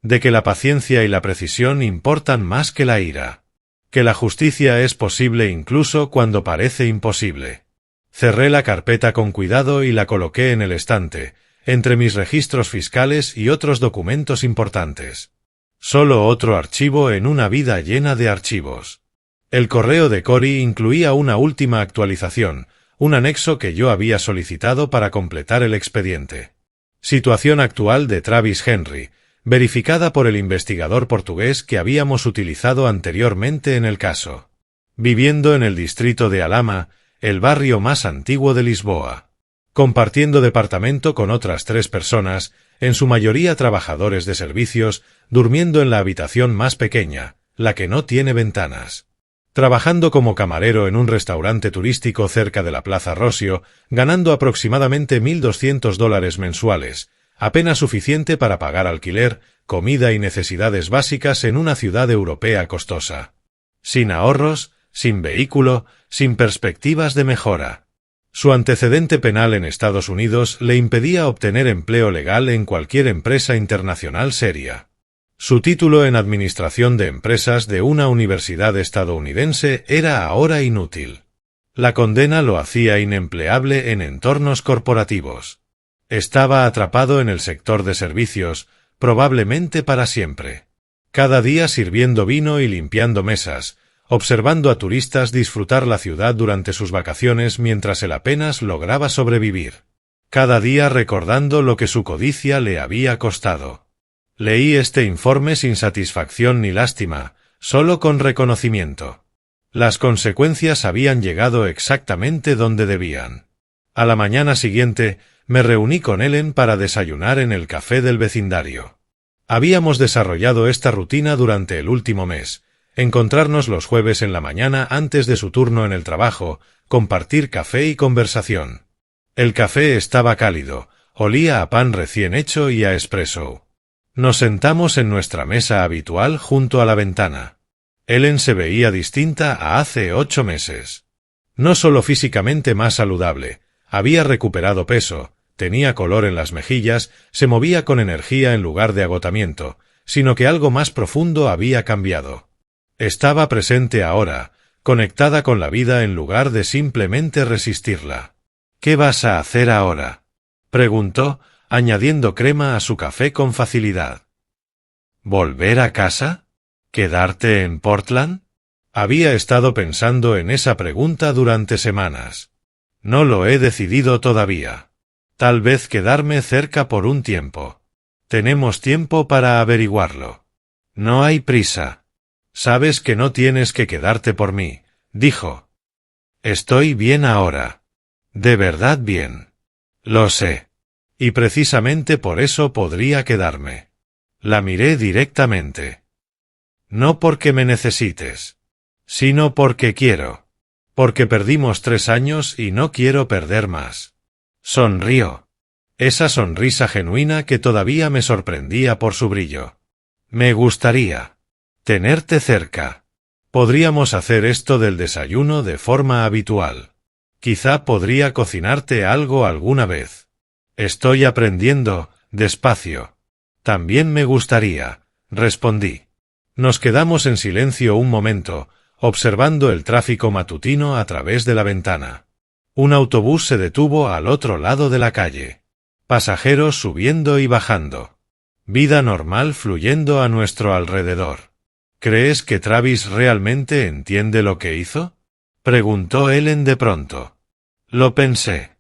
De que la paciencia y la precisión importan más que la ira. Que la justicia es posible incluso cuando parece imposible. Cerré la carpeta con cuidado y la coloqué en el estante, entre mis registros fiscales y otros documentos importantes. Solo otro archivo en una vida llena de archivos. El correo de Cory incluía una última actualización, un anexo que yo había solicitado para completar el expediente. Situación actual de Travis Henry, verificada por el investigador portugués que habíamos utilizado anteriormente en el caso. Viviendo en el distrito de Alhama, el barrio más antiguo de Lisboa. Compartiendo departamento con otras 3 personas, en su mayoría trabajadores de servicios, durmiendo en la habitación más pequeña, la que no tiene ventanas. Trabajando como camarero en un restaurante turístico cerca de la Plaza Rossio, ganando aproximadamente $1.200 mensuales, apenas suficiente para pagar alquiler, comida y necesidades básicas en una ciudad europea costosa. Sin ahorros, sin vehículo, sin perspectivas de mejora. Su antecedente penal en Estados Unidos le impedía obtener empleo legal en cualquier empresa internacional seria. Su título en Administración de Empresas de una universidad estadounidense era ahora inútil. La condena lo hacía inempleable en entornos corporativos. Estaba atrapado en el sector de servicios, probablemente para siempre. Cada día sirviendo vino y limpiando mesas, observando a turistas disfrutar la ciudad durante sus vacaciones mientras él apenas lograba sobrevivir. Cada día recordando lo que su codicia le había costado. Leí este informe sin satisfacción ni lástima, solo con reconocimiento. Las consecuencias habían llegado exactamente donde debían. A la mañana siguiente, me reuní con Ellen para desayunar en el café del vecindario. Habíamos desarrollado esta rutina durante el último mes. Encontrarnos los jueves en la mañana antes de su turno en el trabajo, compartir café y conversación. El café estaba cálido, olía a pan recién hecho y a espresso. Nos sentamos en nuestra mesa habitual junto a la ventana. Ellen se veía distinta a hace 8 meses. No solo físicamente más saludable, había recuperado peso, tenía color en las mejillas, se movía con energía en lugar de agotamiento, sino que algo más profundo había cambiado. Estaba presente ahora, conectada con la vida en lugar de simplemente resistirla. ¿Qué vas a hacer ahora?, preguntó, añadiendo crema a su café con facilidad. ¿Volver a casa? ¿Quedarte en Portland? Había estado pensando en esa pregunta durante semanas. No lo he decidido todavía. Tal vez quedarme cerca por un tiempo. Tenemos tiempo para averiguarlo. No hay prisa. Sabes que no tienes que quedarte por mí, dijo. Estoy bien ahora. De verdad bien. Lo sé. Y precisamente por eso podría quedarme. La miré directamente. No porque me necesites, sino porque quiero. Porque perdimos 3 años y no quiero perder más. Sonrió. Esa sonrisa genuina que todavía me sorprendía por su brillo. Me gustaría tenerte cerca. Podríamos hacer esto del desayuno de forma habitual. Quizá podría cocinarte algo alguna vez. Estoy aprendiendo, despacio. También me gustaría, respondí. Nos quedamos en silencio un momento, observando el tráfico matutino a través de la ventana. Un autobús se detuvo al otro lado de la calle. Pasajeros subiendo y bajando. Vida normal fluyendo a nuestro alrededor. ¿Crees que Travis realmente entiende lo que hizo? Preguntó Ellen de pronto. Lo pensé.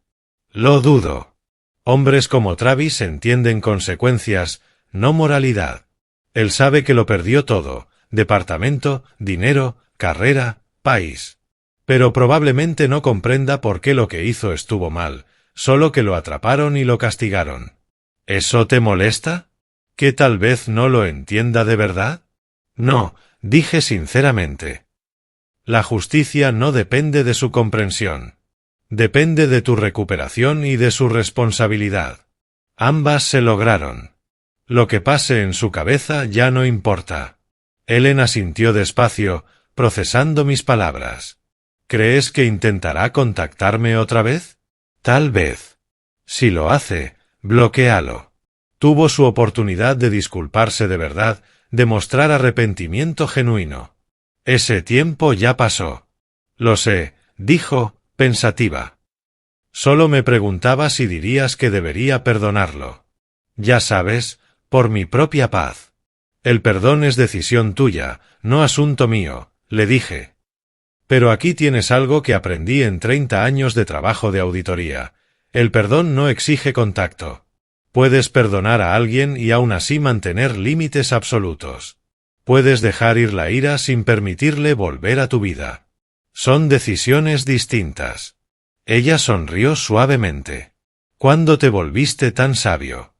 Lo dudo. Hombres como Travis entienden consecuencias, no moralidad. Él sabe que lo perdió todo, departamento, dinero, carrera, país. Pero probablemente no comprenda por qué lo que hizo estuvo mal, solo que lo atraparon y lo castigaron. ¿Eso te molesta? ¿Que tal vez no lo entienda de verdad? No, dije sinceramente. La justicia no depende de su comprensión. Depende de tu recuperación y de su responsabilidad. Ambas se lograron. Lo que pase en su cabeza ya no importa. Ellen asintió despacio, procesando mis palabras. ¿Crees que intentará contactarme otra vez? Tal vez. Si lo hace, bloquéalo. Tuvo su oportunidad de disculparse de verdad, de mostrar arrepentimiento genuino. Ese tiempo ya pasó. Lo sé, dijo, pensativa. Solo me preguntaba si dirías que debería perdonarlo. Ya sabes, por mi propia paz. El perdón es decisión tuya, no asunto mío, le dije. Pero aquí tienes algo que aprendí en 30 años de trabajo de auditoría. El perdón no exige contacto. Puedes perdonar a alguien y aún así mantener límites absolutos. Puedes dejar ir la ira sin permitirle volver a tu vida. Son decisiones distintas. Ella sonrió suavemente. ¿Cuándo te volviste tan sabio?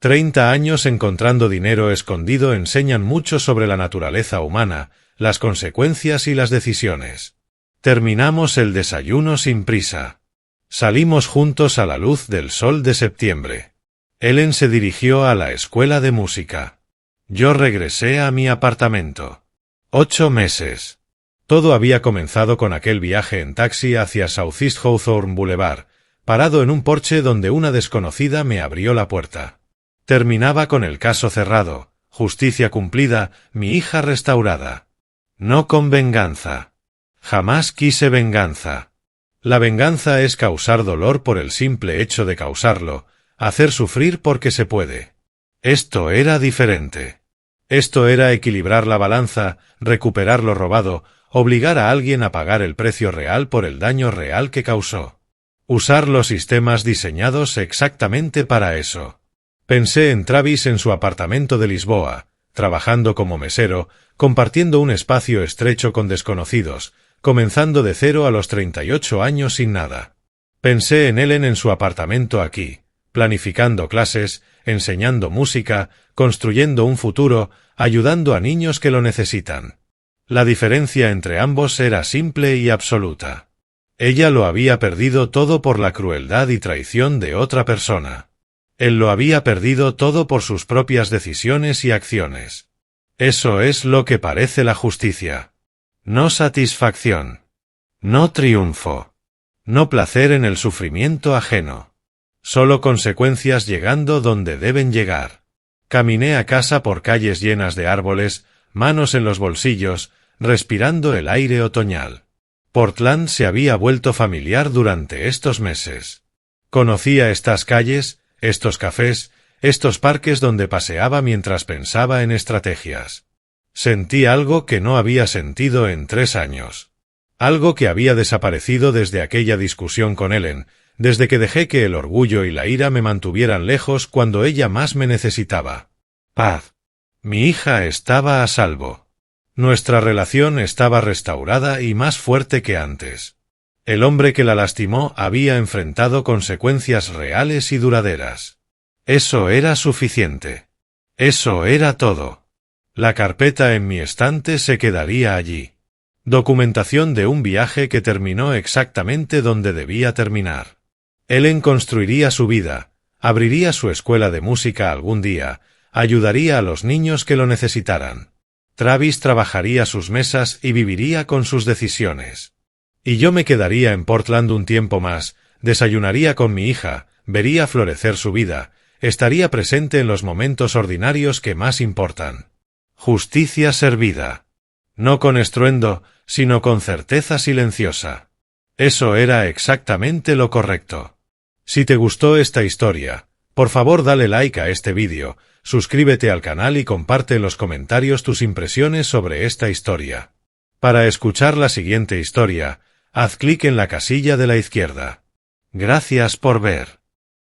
30 años encontrando dinero escondido enseñan mucho sobre la naturaleza humana, las consecuencias y las decisiones. Terminamos el desayuno sin prisa. Salimos juntos a la luz del sol de septiembre. Ellen se dirigió a la escuela de música. Yo regresé a mi apartamento. 8 meses. Todo había comenzado con aquel viaje en taxi hacia Southeast Hawthorne Boulevard, parado en un porche donde una desconocida me abrió la puerta. Terminaba con el caso cerrado, justicia cumplida, mi hija restaurada. No con venganza. Jamás quise venganza. La venganza es causar dolor por el simple hecho de causarlo, hacer sufrir porque se puede. Esto era diferente. Esto era equilibrar la balanza, recuperar lo robado, obligar a alguien a pagar el precio real por el daño real que causó. Usar los sistemas diseñados exactamente para eso. Pensé en Travis en su apartamento de Lisboa, trabajando como mesero, compartiendo un espacio estrecho con desconocidos, comenzando de cero a los 38 años sin nada. Pensé en Ellen en su apartamento aquí, planificando clases, enseñando música, construyendo un futuro, ayudando a niños que lo necesitan. La diferencia entre ambos era simple y absoluta. Ella lo había perdido todo por la crueldad y traición de otra persona. Él lo había perdido todo por sus propias decisiones y acciones. Eso es lo que parece la justicia. No satisfacción. No triunfo. No placer en el sufrimiento ajeno. Solo consecuencias llegando donde deben llegar. Caminé a casa por calles llenas de árboles, manos en los bolsillos, respirando el aire otoñal. Portland se había vuelto familiar durante estos meses. Conocía estas calles, estos cafés, estos parques donde paseaba mientras pensaba en estrategias. Sentí algo que no había sentido en 3 años. Algo que había desaparecido desde aquella discusión con Ellen, desde que dejé que el orgullo y la ira me mantuvieran lejos cuando ella más me necesitaba. Paz. Mi hija estaba a salvo. Nuestra relación estaba restaurada y más fuerte que antes. El hombre que la lastimó había enfrentado consecuencias reales y duraderas. Eso era suficiente. Eso era todo. La carpeta en mi estante se quedaría allí. Documentación de un viaje que terminó exactamente donde debía terminar. Ellen construiría su vida, abriría su escuela de música algún día, ayudaría a los niños que lo necesitaran. Travis trabajaría sus mesas y viviría con sus decisiones. Y yo me quedaría en Portland un tiempo más, desayunaría con mi hija, vería florecer su vida, estaría presente en los momentos ordinarios que más importan. Justicia servida. No con estruendo, sino con certeza silenciosa. Eso era exactamente lo correcto. Si te gustó esta historia, por favor dale like a este vídeo, suscríbete al canal y comparte en los comentarios tus impresiones sobre esta historia. Para escuchar la siguiente historia, haz clic en la casilla de la izquierda. Gracias por ver.